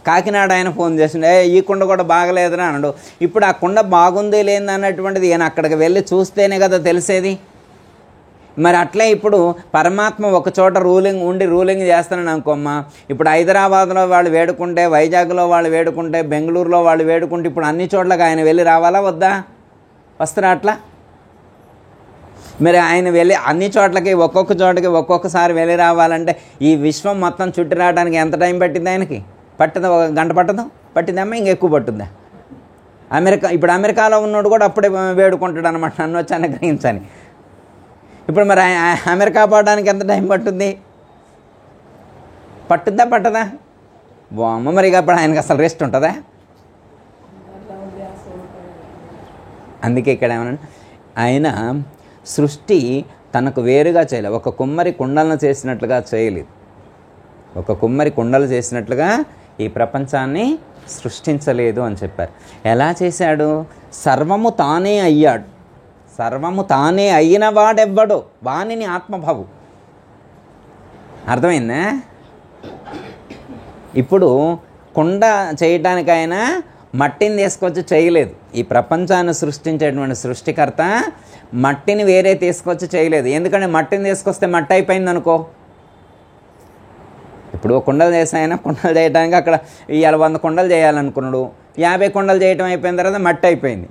కాకినాడ ఆయన ఫోన్ చేసిండు, ఈ కుండ కూడా బాగలేదని అన్నాడు. ఇప్పుడు ఆ కుండ బాగుంది లేని అన్నటువంటిది ఈయన అక్కడికి వెళ్ళి చూస్తేనే కదా తెలిసేది. మరి అట్లే ఇప్పుడు పరమాత్మ ఒక చోట రూలింగ్ చేస్తానని అనుకోమ్మా. ఇప్పుడు హైదరాబాద్లో వాళ్ళు వేడుకుంటే, వైజాగ్లో వాళ్ళు వేడుకుంటే, బెంగళూరులో వాళ్ళు వేడుకుంటే, ఇప్పుడు అన్ని చోట్లకి ఆయన వెళ్ళి రావాలా వద్దా? వస్తారా అట్లా? మరి ఆయన వెళ్ళి అన్ని చోట్లకి ఒక్కొక్క చోటకి ఒక్కొక్కసారి వెళ్ళి రావాలంటే ఈ విశ్వం మొత్తం చుట్టి రావడానికి ఎంత టైం పట్టింది ఆయనకి? పట్టదా? 1 గంట పట్టదు? పట్టిందమ్మా? ఇంకెక్కువ పట్టుందా? ఇప్పుడు అమెరికాలో ఉన్నాడు కూడా అప్పుడే వేడుకుంటాడు అనమాట, నన్ను వచ్చి అనుగ్రహించని. ఇప్పుడు మరి అమెరికా పోవడానికి ఎంత టైం పట్టుద్ది? పట్టుద్దా పట్టదా? బామ్మ మరి అప్పుడు ఆయనకి అసలు రెస్ట్ ఉంటుందా? అందుకే ఇక్కడ ఏమన్నా ఆయన సృష్టి తనకు వేరుగా చేయలేదు. ఒక కుమ్మరి కుండలను చేసినట్లుగా చేయలేదు. ఒక కుమ్మరి కుండలు చేసినట్లుగా ఈ ప్రపంచాన్ని సృష్టించలేదు అని చెప్పారు. ఎలా చేశాడు? సర్వము తానే అయ్యాడు. సర్వము తానే అయిన వాడెవ్వడో వానిని ఆత్మభావు. అర్థమైందా? ఇప్పుడు కుండ చేయటానికైనా మట్టిని తీసుకొచ్చి చేయలేదు. ఈ ప్రపంచాన్ని సృష్టించేటువంటి సృష్టికర్త మట్టిని వేరే తీసుకొచ్చి చేయలేదు. ఎందుకంటే మట్టిని తీసుకొస్తే మట్టి అయిపోయింది అనుకో. ఇప్పుడు కుండలు చేసాయన కుండలు చేయడానికి అక్కడ ఇవాళ 100 కుండలు చేయాలనుకున్నాడు, 50 కుండలు చేయటం అయిపోయిన తర్వాత మట్టి అయిపోయింది.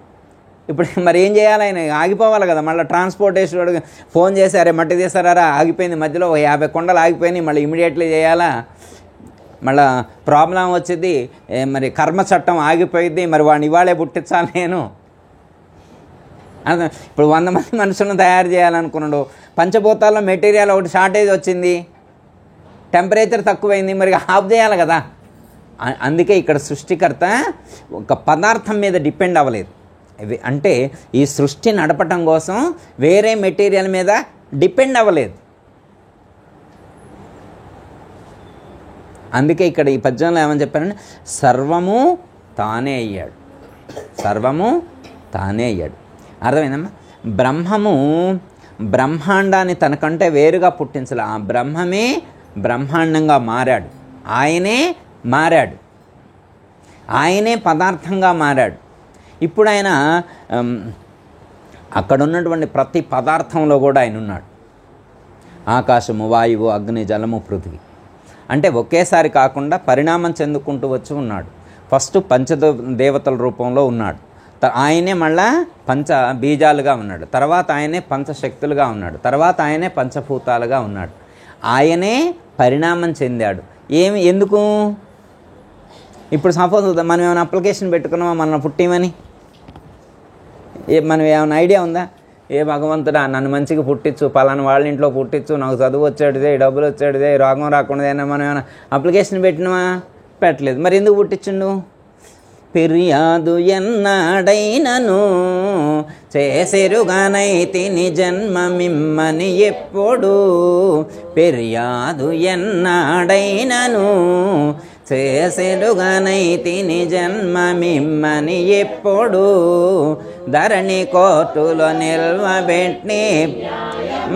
ఇప్పుడు మరి ఏం చేయాలి? ఆయన ఆగిపోవాలి కదా. మళ్ళీ ట్రాన్స్పోర్టేషన్ ఫోన్ చేశారే మట్టి తీసారా, ఆగిపోయింది మధ్యలో, 50 కుండలు ఆగిపోయినాయి, మళ్ళీ ఇమీడియట్లీ చేయాలా? మళ్ళీ ప్రాబ్లం వచ్చింది, మరి కర్మ చట్టం ఆగిపోయింది, మరి వాడిని ఇవాళే పుట్టించాలి నేను. ఇప్పుడు 100 మంది మనుషులను తయారు చేయాలనుకున్నాడు, పంచభూతాల్లో మెటీరియల్ ఒకటి షార్టేజ్ వచ్చింది, టెంపరేచర్ తక్కువైంది, మరి ఆఫ్ చేయాలి కదా. అందుకే ఇక్కడ సృష్టికర్త ఒక పదార్థం మీద డిపెండ్ అవ్వలేదు. అంటే ఈ సృష్టి నడపటం కోసం వేరే మెటీరియల్ మీద డిపెండ్ అవ్వలేదు. అందుకే ఇక్కడ ఈ పద్యంలో ఏమని చెప్పారంటే సర్వము తానే అయ్యాడు. సర్వము తానే అయ్యాడు. అర్థమైందమ్మా? బ్రహ్మము బ్రహ్మాండాన్ని తనకంటే వేరుగా పుట్టించాలి. ఆ బ్రహ్మమే బ్రహ్మాండంగా మారాడు. ఆయనే మారాడు. ఆయనే పదార్థంగా మారాడు. ఇప్పుడు ఆయన అక్కడ ఉన్నటువంటి ప్రతి పదార్థంలో కూడా ఆయన ఉన్నాడు. ఆకాశము, వాయువు, అగ్ని, జలము, పృథివీ అంటే ఒకేసారి కాకుండా పరిణామం చెందుకుంటూ వచ్చి ఉన్నాడు. ఫస్ట్ పంచదేవతల రూపంలో ఉన్నాడు. ఆయనే మళ్ళా పంచ బీజాలుగా ఉన్నాడు. తర్వాత ఆయనే పంచశక్తులుగా ఉన్నాడు. తర్వాత ఆయనే పంచభూతాలుగా ఉన్నాడు. ఆయనే పరిణామం చెందాడు. ఎందుకు? ఇప్పుడు సపోజ్ మనం ఏమైనా అప్లికేషన్ పెట్టుకున్నామా మనం పుట్టిమని? మనం ఏమైనా ఐడియా ఉందా? ఏ భగవంతుడా నన్ను మంచిగా పుట్టించు, పలానా వాళ్ళ ఇంట్లో పుట్టించు, నాకు చదువు వచ్చాడుదే, డబ్బులు వచ్చాడుదే, రోగం రాకుండా మనం ఏమైనా అప్లికేషన్ పెట్టినామా? పెట్టలేదు. మరి ఎందుకు పుట్టించుండు? ఫిర్యాదు ఎన్నాడైనను చేసెరుగానైతిని జన్మ మిమ్మని ఎప్పుడు. ఫిర్యాదు ఎన్నాడైనను చేసెరుగానైతిని జన్మ మిమ్మని ఎప్పుడు. ధరణి కోర్టులో నిల్వబెట్టి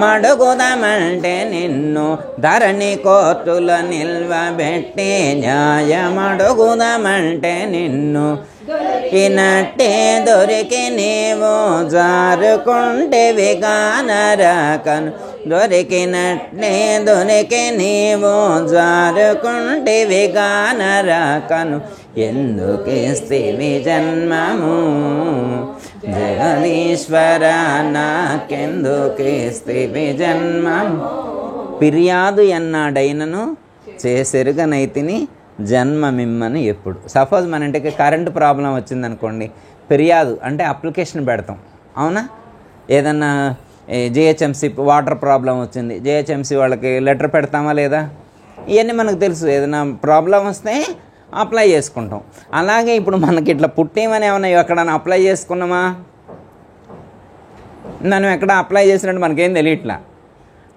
మడుగుదామంటే నిన్ను, ధరణి కోర్టులో నిల్వబెట్టి న్యాయమడుగుదామంటే నిన్ను. దొరికినట్టే దొరికి నీవు జారుకుంటేవి కానరాకను. దొరికినట్టే దొరికి నీవు జారుకుంటేవి కానరాకను. ఎందుకిస్తివి జన్మము జగదీశ్వర నాకెందుకిస్తివి జన్మము. ఫిర్యాదు ఎన్నాడైనను చేసెరుగనైతిని జన్మ మిమ్మని ఎప్పుడు. సపోజ్ మన ఇంటికి కరెంటు ప్రాబ్లం వచ్చిందనుకోండి, ఫిర్యాదు అంటే అప్లికేషన్ పెడతాం, అవునా? ఏదన్నా జిహెచ్ఎంసీ వాటర్ ప్రాబ్లం వచ్చింది, జిహెచ్ఎంసీ వాళ్ళకి లెటర్ పెడతామా లేదా? ఇవన్నీ మనకు తెలుసు. ఏదైనా ప్రాబ్లం వస్తే అప్లై చేసుకుంటాం. అలాగే ఇప్పుడు మనకి ఇట్లా పుట్టేమని ఏమన్నా ఎక్కడన్నా అప్లై చేసుకున్నామా? మనం ఎక్కడ అప్లై చేసినట్టు మనకేం తెలియట్లా.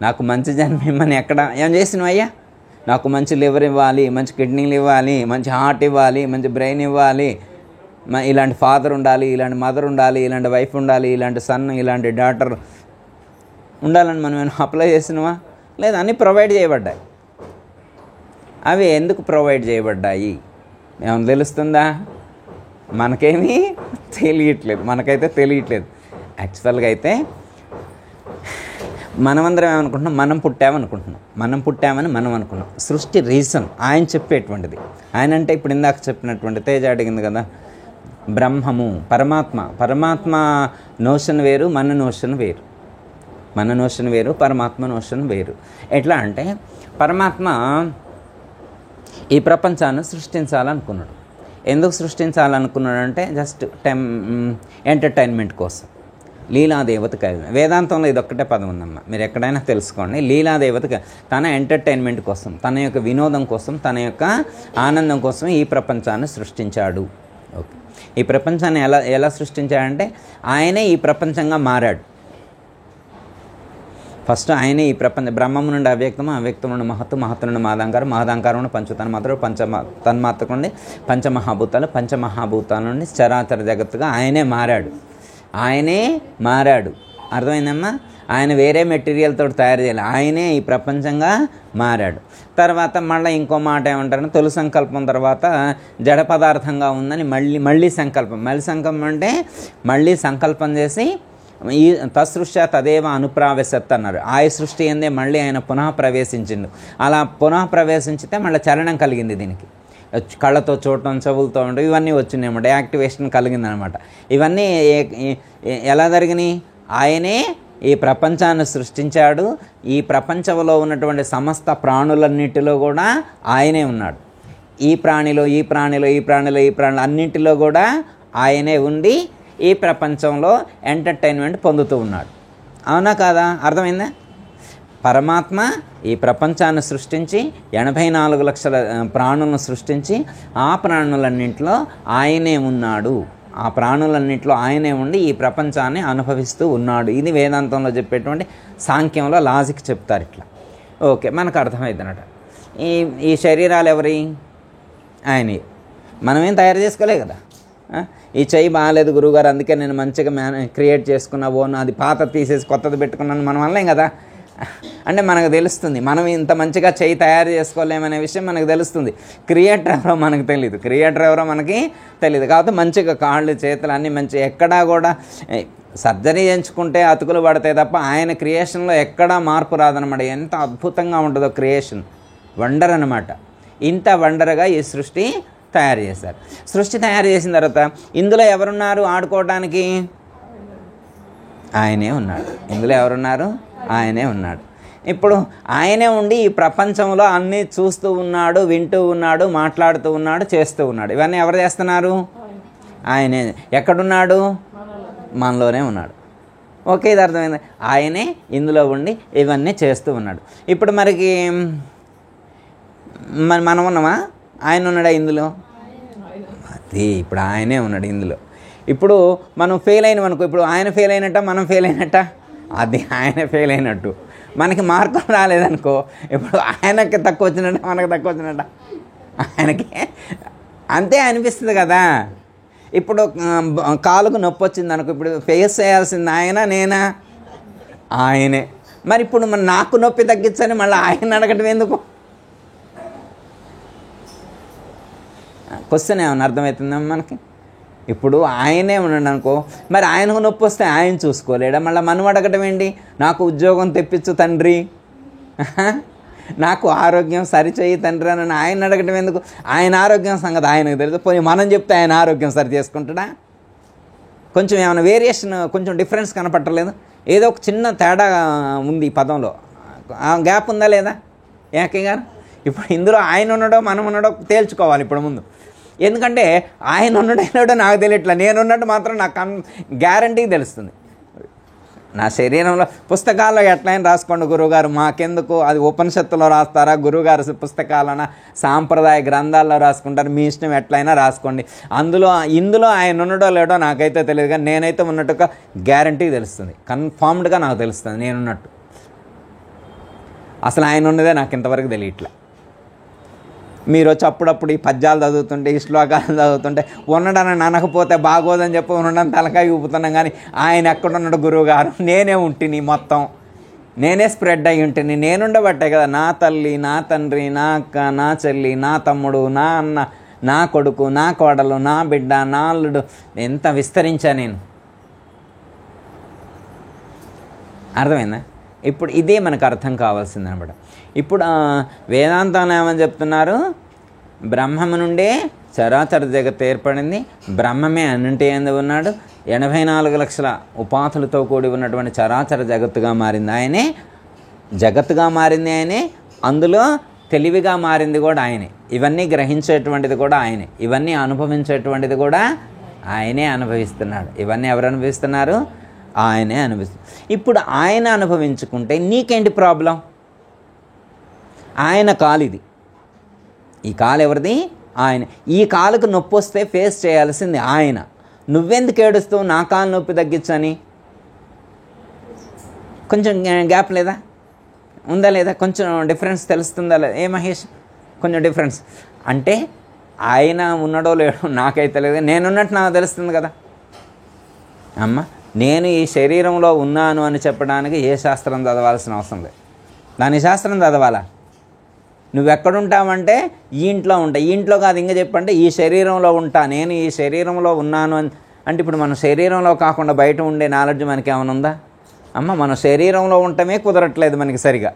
నాకు మంచి జన్మ మిమ్మల్ని ఎక్కడ ఏం చేసినావు అయ్యా? నాకు మంచి లివర్ ఇవ్వాలి, మంచి కిడ్నీలు ఇవ్వాలి, మంచి హార్ట్ ఇవ్వాలి, మంచి బ్రెయిన్ ఇవ్వాలి, ఇలాంటి ఫాదర్ ఉండాలి, ఇలాంటి మదర్ ఉండాలి, ఇలాంటి వైఫ్ ఉండాలి, ఇలాంటి సన్, ఇలాంటి డాటర్ ఉండాలని మనం ఏమైనా అప్లై చేసినావా? లేదా? అన్నీ ప్రొవైడ్ చేయబడ్డాయి. అవి ఎందుకు ప్రొవైడ్ చేయబడ్డాయి ఏమైనా తెలుస్తుందా? మనకేమీ తెలియట్లేదు. మనకైతే తెలియట్లేదు. యాక్చువల్గా అయితే మనమందరం ఏమనుకుంటున్నాం? మనం పుట్టామని మనం అనుకున్నాం. సృష్టి రీజన్ ఆయన చెప్పేటువంటిది. ఆయన అంటే ఇప్పుడు ఇందాక చెప్పినటువంటి తేజ అడిగింది కదా, బ్రహ్మము, పరమాత్మ నోషన్ వేరు, మన నోషన్ వేరు. మన నోషన్ వేరు, పరమాత్మ నోషన్ వేరు. ఎట్లా అంటే పరమాత్మ ఈ ప్రపంచాన్ని సృష్టించాలనుకున్నాడు. ఎందుకు సృష్టించాలనుకున్నాడు అంటే జస్ట్ ఎంటర్టైన్మెంట్ కోసం. లీలాదేవతకి వేదాంతంలో ఇదొక్కటే పదం ఉందమ్మా, మీరు ఎక్కడైనా తెలుసుకోండి. లీలాదేవతకి తన ఎంటర్టైన్మెంట్ కోసం, తన యొక్క వినోదం కోసం, తన యొక్క ఆనందం కోసం ఈ ప్రపంచాన్ని సృష్టించాడు. ఓకే, ఈ ప్రపంచాన్ని ఎలా సృష్టించాడంటే ఆయనే ఈ ప్రపంచంగా మారాడు. ఫస్ట్ ఆయనే ఈ బ్రహ్మము నుండి అవ్యక్తము, అవ్యక్తం నుండి మహత్తు, మహత్తు నుండి మహదాంకారం, మహదాంకారం నుండి పంచతన్మాత్రలు, తన్మాత్ర నుండి పంచమహాభూతాలు, పంచమహాభూతాల నుండి చరాచర జగత్తుగా ఆయనే మారాడు. అర్థమైందమ్మా? ఆయన వేరే మెటీరియల్ తోటి తయారు చేయాలి, ఆయనే ఈ ప్రపంచంగా మారాడు. తర్వాత మళ్ళీ ఇంకో మాట ఏమంటారంటే తొలి సంకల్పం తర్వాత జడ పదార్థంగా ఉందని మళ్ళీ సంకల్పం అంటే మళ్ళీ సంకల్పం చేసి ఈ తసృష్ట తదేవ అనుప్రావేశత్ అన్నారు. ఆయన సృష్టి ఏందే మళ్ళీ ఆయన పునః ప్రవేశించిండు. అలా పునః ప్రవేశించితే మళ్ళీ చలనం కలిగింది. దీనికి కళ్ళతో చూడటం, చెవులతో ఉండడం, ఇవన్నీ వచ్చినాయన్నమాట. యాక్టివేషన్ కలిగిందనమాట. ఇవన్నీ ఎలా జరిగినాయి? ఆయనే ఈ ప్రపంచాన్ని సృష్టించాడు. ఈ ప్రపంచంలో ఉన్నటువంటి సమస్త ప్రాణులన్నిటిలో కూడా ఆయనే ఉన్నాడు. ఈ ప్రాణిలో అన్నింటిలో కూడా ఆయనే ఉండి ఈ ప్రపంచంలో ఎంటర్టైన్మెంట్ పొందుతూ ఉన్నాడు. అవునా కాదా? అర్థమైందా? పరమాత్మ ఈ ప్రపంచాన్ని సృష్టించి 84 లక్షల ప్రాణులను సృష్టించి ఆ ప్రాణులన్నింటిలో ఆయనే ఉన్నాడు. ఆ ప్రాణులన్నింటిలో ఆయనే ఉండి ఈ ప్రపంచాన్ని అనుభవిస్తూ ఉన్నాడు. ఇది వేదాంతంలో చెప్పేటువంటి సాంఖ్యంలో లాజిక్ చెప్తారు ఇట్లా. ఓకే, మనకు అర్థమవుతుందట. ఈ శరీరాలు ఎవరి? ఆయనే. మనమేం తయారు చేసుకోలే కదా. ఈ చెయ్యి బాగాలేదు గురువుగారు, అందుకే నేను మంచిగా క్రియేట్ చేసుకున్నా, అది పాత తీసేసి కొత్తది పెట్టుకున్నాను మనం అనలేం కదా. అంటే మనకు తెలుస్తుంది మనం ఇంత మంచిగా చెయ్యి తయారు చేసుకోలేమనే విషయం మనకు తెలుస్తుంది. క్రియేటర్ ఎవరో మనకు తెలియదు. కాబట్టి మంచిగా కాళ్ళు చేతులు అన్నీ మంచి, ఎక్కడా కూడా సర్జరీ చేయించుకుంటే అతుకులు పడతాయి తప్ప ఆయన క్రియేషన్లో ఎక్కడా మార్పు రాదనమాట. ఎంత అద్భుతంగా ఉంటుందో క్రియేషన్, వండర్ అనమాట. ఇంత వండర్గా ఈ సృష్టి తయారు చేశారు. సృష్టి తయారు చేసిన తర్వాత ఇందులో ఎవరున్నారు ఆడుకోవడానికి? ఆయనే ఉన్నాడు. ఇందులో ఎవరున్నారు? ఆయనే ఉన్నాడు. ఇప్పుడు ఆయనే ఉండి ఈ ప్రపంచంలో అన్నీ చూస్తూ ఉన్నాడు, వింటూ ఉన్నాడు, మాట్లాడుతూ ఉన్నాడు, చేస్తూ ఉన్నాడు. ఇవన్నీ ఎవరు చేస్తున్నారు? ఆయనే. ఎక్కడున్నాడు? మనలోనే ఉన్నాడు. ఓకే, ఇది అర్థమైంది. ఆయనే ఇందులో ఉండి ఇవన్నీ చేస్తూ ఉన్నాడు. ఇప్పుడు మరికి మనం ఉన్నామా? ఆయన ఉన్నాడా ఇందులో? అది ఇప్పుడు ఆయనే ఉన్నాడు ఇందులో. ఇప్పుడు మనం ఫెయిల్ అయినాం అనుకో, ఇప్పుడు ఆయన ఫెయిల్ అయినట్ట, మనం ఫెయిల్ అయినట్ట? అది ఆయన ఫెయిల్ అయినట్టు. మనకి మార్కులు రాలేదనుకో, ఇప్పుడు ఆయనకి తక్కువ వచ్చినట్ట, మనకి తక్కువ వచ్చినట్ట? ఆయనకి అంతే అనిపిస్తుంది కదా. ఇప్పుడు కాలుకు నొప్పి వచ్చింది అనుకో, ఇప్పుడు ఫేస్ చేయాల్సింది ఆయన నేనా? ఆయనే. మరి ఇప్పుడు మన నాకు నొప్పి తగ్గించని మళ్ళీ ఆయన అడగటం ఎందుకు? క్వశ్చన్ ఏమన్నా అర్థమవుతుందా మనకి? ఇప్పుడు ఆయనే ఉన్నాడు అనుకో, మరి ఆయనకు నొప్పి వస్తే ఆయన చూసుకోలేడా? మళ్ళీ మనం అడగటం ఏంటి? నాకు ఉద్యోగం తెప్పించు తండ్రి, నాకు ఆరోగ్యం సరిచేయి తండ్రి అని ఆయన అడగటం ఎందుకు? ఆయన ఆరోగ్యం సంగతి ఆయనకు తెలుసు. పోనీ మనం చెప్తే ఆయన ఆరోగ్యం సరి చేసుకుంటాడా? కొంచెం ఏమైనా వేరియేషన్, కొంచెం డిఫరెన్స్ కనపట్టలేదు? ఏదో ఒక చిన్న తేడా ఉంది ఈ పదంలో. గ్యాప్ ఉందా లేదా ఏకే గారు? ఇప్పుడు ఇందులో ఆయన ఉన్నాడో మనం ఉన్నాడో తేల్చుకోవాలి ఇప్పుడు ముందు. ఎందుకంటే ఆయన ఉన్నాడో నాకు తెలియట్లే, నేనున్నట్టు మాత్రం నాకు గ్యారంటీకి తెలుస్తుంది. నా శరీరంలో పుస్తకాల్లో ఎట్లయినా రాసుకోండి గురువుగారు, మాకెందుకు? అది ఉపనిషత్తులో రాస్తారా, గురువుగారు పుస్తకాలన సాంప్రదాయ గ్రంథాల్లో రాసుకుంటారు, మీ ఇష్టం ఎట్లయినా రాసుకోండి. ఇందులో ఆయన ఉన్నాడో లేడో నాకైతే తెలియదు, కానీ నేనైతే ఉన్నట్టుగా గ్యారంటీకి తెలుస్తుంది, కన్ఫామ్డ్గా నాకు తెలుస్తుంది నేనున్నట్టు. అసలు ఆయన ఉన్నదే నాకు ఇంతవరకు తెలియట్లే. మీరు వచ్చి అప్పుడప్పుడు ఈ పద్యాలు చదువుతుంటే, ఈ శ్లోకాలు చదువుతుంటే ఉండడాన్ని అనకపోతే బాగోదని చెప్పి ఉండడం తలకాయ ఊపుతున్నాం. కానీ ఆయన ఎక్కడున్నాడు గురువు గారు? నేనే ఉంటిని, మొత్తం నేనే స్ప్రెడ్ అయ్యి ఉంటిని. నేనుండబట్టే కదా నా తల్లి, నా తండ్రి, నా అక్క, నా చెల్లి, నా తమ్ముడు, నా అన్న, నా కొడుకు, నా కోడలు, నా బిడ్డ, నా అల్లుడు, ఎంత విస్తరించా నేను. అర్థమైందా? ఇప్పుడు ఇదే మనకు అర్థం కావాల్సింది అనమాట. ఇప్పుడు వేదాంతంలో ఏమని చెప్తున్నారు? బ్రహ్మము నుండే చరాచర జగత్ ఏర్పడింది, బ్రహ్మమే అన్నింటి యందు ఉన్నాడు, 84 లక్షల ఉపాధులతో కూడి ఉన్నటువంటి చరాచర జగత్తుగా మారింది ఆయనే, జగత్తుగా మారింది ఆయనే, అందులో తెలివిగా మారింది కూడా ఆయనే, ఇవన్నీ గ్రహించేటువంటిది కూడా ఆయనే, ఇవన్నీ అనుభవించేటువంటిది కూడా ఆయనే అనుభవిస్తున్నాడు. ఇవన్నీ ఎవరు అనుభవిస్తున్నారు? ఆయనే అనుభవిస్తున్నారు. ఇప్పుడు ఆయన అనుభవించుకుంటే నీకేంటి ప్రాబ్లం? ఆయన కాలు ఇది, ఈ కాలు ఎవరిది? ఆయన. ఈ కాలుకు నొప్పి వస్తే ఫేస్ చేయాల్సింది ఆయన. నువ్వెందుకు ఏడుస్తావు నా కాలు నొప్పి తగ్గించని? కొంచెం గ్యాప్ లేదా? ఉందా లేదా? కొంచెం డిఫరెన్స్ తెలుస్తుందా లేదా? ఏ మహేష్, కొంచెం డిఫరెన్స్ అంటే ఆయన ఉన్నాడో లేడో నాకైతే లేదు, నేనున్నట్టు నాకు తెలుస్తుంది కదా అమ్మ. నేను ఈ శరీరంలో ఉన్నాను అని చెప్పడానికి ఏ శాస్త్రం చదవాల్సిన అవసరం లేదు. దాని శాస్త్రం చదవాలా? నువ్వెక్కడుంటావంటే ఈ ఇంట్లో ఉంటా, ఈ ఇంట్లో కాదు ఇంకా చెప్పంటే ఈ శరీరంలో ఉంటా, నేను ఈ శరీరంలో ఉన్నాను అని అంటే ఇప్పుడు మన శరీరంలో కాకుండా బయట ఉండే నాలెడ్జ్ మనకి ఏమైనా ఉందా అమ్మ? మన శరీరంలో ఉండటమే కుదరట్లేదు మనకి సరిగా.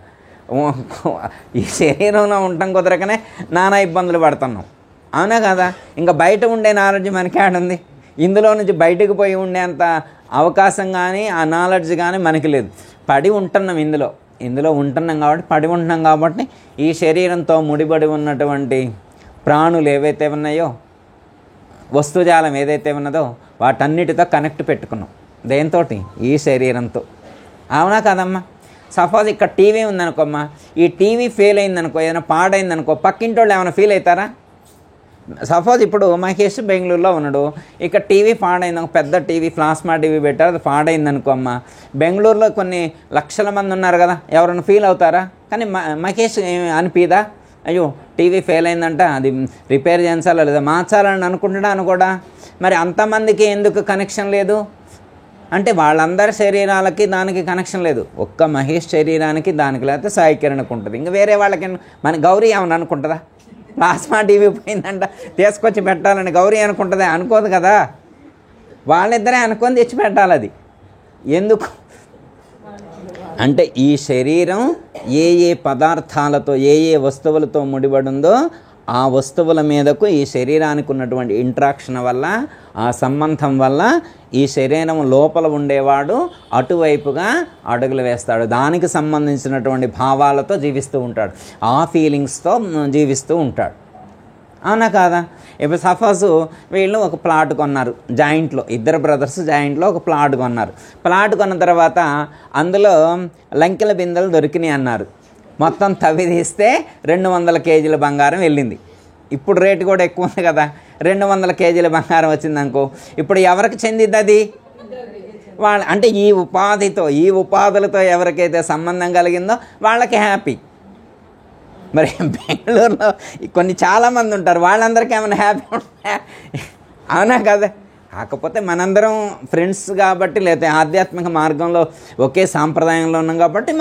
ఈ శరీరంలో ఉండటం కుదరకనే నానా ఇబ్బందులు పడుతున్నాం, అవునా కదా? ఇంకా బయట ఉండే నాలెడ్జ్ మనకి ఆడుంది. ఇందులో నుంచి బయటకు పోయి ఉండేంత అవకాశం కానీ ఆ నాలెడ్జ్ కానీ మనకి లేదు. పడి ఉంటున్నాం ఇందులో ఉంటున్నాం కాబట్టి, పడి ఉంటున్నాం కాబట్టి ఈ శరీరంతో ముడిపడి ఉన్నటువంటి ప్రాణులు ఏవైతే ఉన్నాయో, వస్తుజాలం ఏదైతే ఉన్నదో వాటన్నిటితో కనెక్ట్ పెట్టుకున్నాం. దేంతో? ఈ శరీరంతో, అవునా కదమ్మా? సపోజ్ ఇక్కడ టీవీ ఉందనుకోమ్మా, ఈ టీవీ ఫెయిల్ అయిందనుకో, ఏదైనా పాడైందనుకో, పక్కింటి వాళ్ళు ఏమైనా ఫీల్ అవుతారా? సపోజ్ ఇప్పుడు మహేష్ బెంగళూరులో ఉన్నాడు, ఇక్కడ టీవీ పాడైంది, ఒక పెద్ద టీవీ ప్లాస్మా టీవీ పెట్టారు, అది పాడైంది అనుకో అమ్మ, బెంగళూరులో కొన్ని లక్షల మంది ఉన్నారు కదా, ఎవరైనా ఫీల్ అవుతారా? కానీ మహేష్ అనిపిదా? అయ్యో టీవీ ఫెయిల్ అయిందంట, అది రిపేర్ చేయించాలా లేదా మార్చాలని అనుకుంటాడా అనుకోడా? మరి అంతమందికి ఎందుకు కనెక్షన్ లేదు అంటే వాళ్ళందరి శరీరాలకి దానికి కనెక్షన్ లేదు, ఒక్క మహేష్ శరీరానికి దానికి, లేకపోతే సాయి కిరణ్కి ఉంటుంది. ఇంకా వేరే వాళ్ళకి మన గౌరీ ఏమని అనుకుంటుందా? ప్లాస్మా టీవీ పోయిందంట తీసుకొచ్చి పెట్టాలని గౌరీ అనుకుంటుందా? అనుకోదు కదా. వాళ్ళిద్దరే అనుకొని తెచ్చి పెట్టాలి. అది ఎందుకు అంటే ఈ శరీరం ఏ ఏ పదార్థాలతో, ఏ ఏ వస్తువులతో ముడిపడి ఉందో ఆ వస్తువుల మీదకు ఈ శరీరానికి ఉన్నటువంటి ఇంట్రాక్షన్ వల్ల, ఆ సంబంధం వల్ల ఈ శరీరం లోపల ఉండేవాడు అటువైపుగా అడుగులు వేస్తాడు. దానికి సంబంధించినటువంటి భావాలతో జీవిస్తూ ఉంటాడు, ఆ ఫీలింగ్స్తో జీవిస్తూ ఉంటాడు. అవునా కాదా? ఇప్పుడు సపోజ్ వీళ్ళు ఒక ప్లాట్ కొన్నారు జాయింట్లో, ఇద్దరు బ్రదర్స్ జాయింట్లో ఒక ప్లాట్ కొన్నారు. ప్లాట్ కొన్న తర్వాత అందులో లంకెల బిందెలు దొరికినాయి అన్నారు. మొత్తం తవ్వి తీస్తే 200 కేజీల బంగారం వెళ్ళింది. ఇప్పుడు రేటు కూడా ఎక్కువ ఉంది కదా, 200 కేజీల బంగారం వచ్చింది అనుకో, ఇప్పుడు ఎవరికి చెందిద్ది అది? వాళ్ళ అంటే ఈ ఉపాధులతో ఎవరికైతే సంబంధం కలిగిందో వాళ్ళకి హ్యాపీ. మరి బెంగళూరులో కొన్ని చాలామంది ఉంటారు, వాళ్ళందరికీ ఏమైనా హ్యాపీ ఉంటాయా? అవునా కదా? కాకపోతే మనందరం ఫ్రెండ్స్ కాబట్టి, లేకపోతే ఆధ్యాత్మిక మార్గంలో ఒకే సాంప్రదాయంలో ఉన్నాం కాబట్టి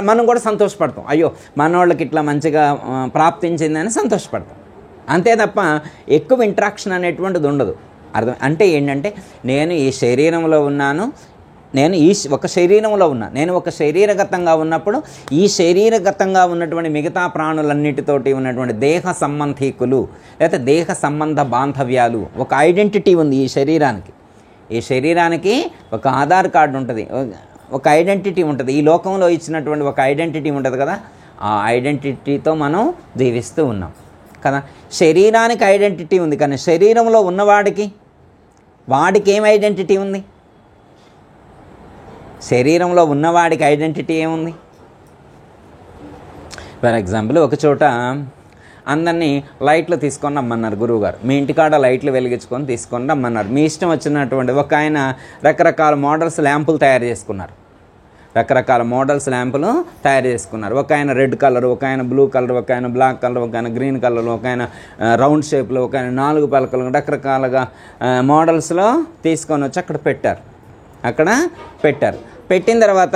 మనం కూడా సంతోషపడతాం. అయ్యో మనోళ్ళకి ఇట్లా మంచిగా ప్రాప్తించిందని సంతోషపడతాం. అంతే తప్ప ఎక్కువ ఇంట్రాక్షన్ అనేటువంటిది ఉండదు. అంటే ఏంటంటే నేను ఈ శరీరంలో ఉన్నాను, నేను ఒక శరీరంలో ఉన్నా, నేను ఒక శరీరగతంగా ఉన్నప్పుడు ఈ శరీరగతంగా ఉన్నటువంటి మిగతా ప్రాణులన్నిటితోటి ఉన్నటువంటి దేహ సంబంధీకులు లేకపోతే దేహ సంబంధ బాంధవ్యాలు, ఒక ఐడెంటిటీ ఉంది ఈ శరీరానికి. ఈ శరీరానికి ఒక ఆధార్ కార్డు ఉంటుంది, ఒక ఐడెంటిటీ ఉంటుంది, ఈ లోకంలో ఇచ్చినటువంటి ఒక ఐడెంటిటీ ఉంటుంది కదా, ఆ ఐడెంటిటీతో మనం జీవిస్తూ ఉన్నాం కదా. శరీరానికి ఐడెంటిటీ ఉంది, కానీ శరీరంలో ఉన్నవాడికి ఏం ఐడెంటిటీ ఉంది? శరీరంలో ఉన్నవాడికి ఐడెంటిటీ ఏముంది? ఫర్ ఎగ్జాంపుల్ ఒక చోట అందరినీ లైట్లు తీసుకొని రమ్మన్నారు గురువుగారు. మీ ఇంటికాడ లైట్లు వెలిగించుకొని తీసుకొని రమ్మన్నారు. మీ ఇష్టం వచ్చినటువంటి ఒక ఆయన రకరకాల మోడల్స్ ల్యాంపులు తయారు చేసుకున్నారు. ఒక ఆయన రెడ్ కలర్, ఒక ఆయన బ్లూ కలర్, ఒక ఆయన బ్లాక్ కలర్, ఒక ఆయన గ్రీన్ కలర్, ఒక ఆయన రౌండ్ షేప్లో, ఒక ఆయన 4 పలకలు, రకరకాలుగా మోడల్స్లో తీసుకొని వచ్చి అక్కడ పెట్టారు. పెట్టిన తర్వాత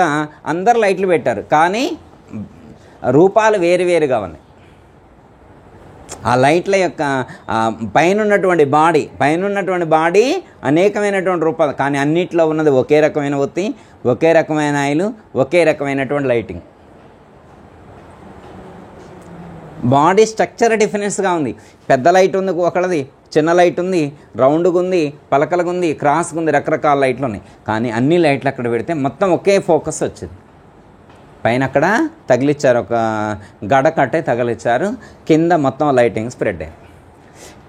అందరు లైట్లు పెట్టారు, కానీ రూపాలు వేరువేరుగా ఉన్నాయి. ఆ లైట్ల యొక్క పైన ఉన్నటువంటి బాడీ అనేకమైనటువంటి రూపాలు, కానీ అన్నిట్లో ఉన్నది ఒకే రకమైన ఒత్తి, ఒకే రకమైన ఆయిల్, ఒకే రకమైనటువంటి లైటింగ్. బాడీ స్ట్రక్చర్ డిఫరెన్స్గా ఉంది. పెద్ద లైట్ ఉంది ఒకళ్ళది, చిన్న లైట్ ఉంది, రౌండ్గా ఉంది, పలకలుగా ఉంది, క్రాస్గా ఉంది, రకరకాల లైట్లు ఉన్నాయి. కానీ అన్ని లైట్లు అక్కడ పెడితే మొత్తం ఒకే ఫోకస్ వచ్చింది. పైన అక్కడ తగిలిచ్చారు, ఒక గడ కట్టే తగిలిచ్చారు, కింద మొత్తం లైటింగ్ స్ప్రెడ్ అయ్యాయి.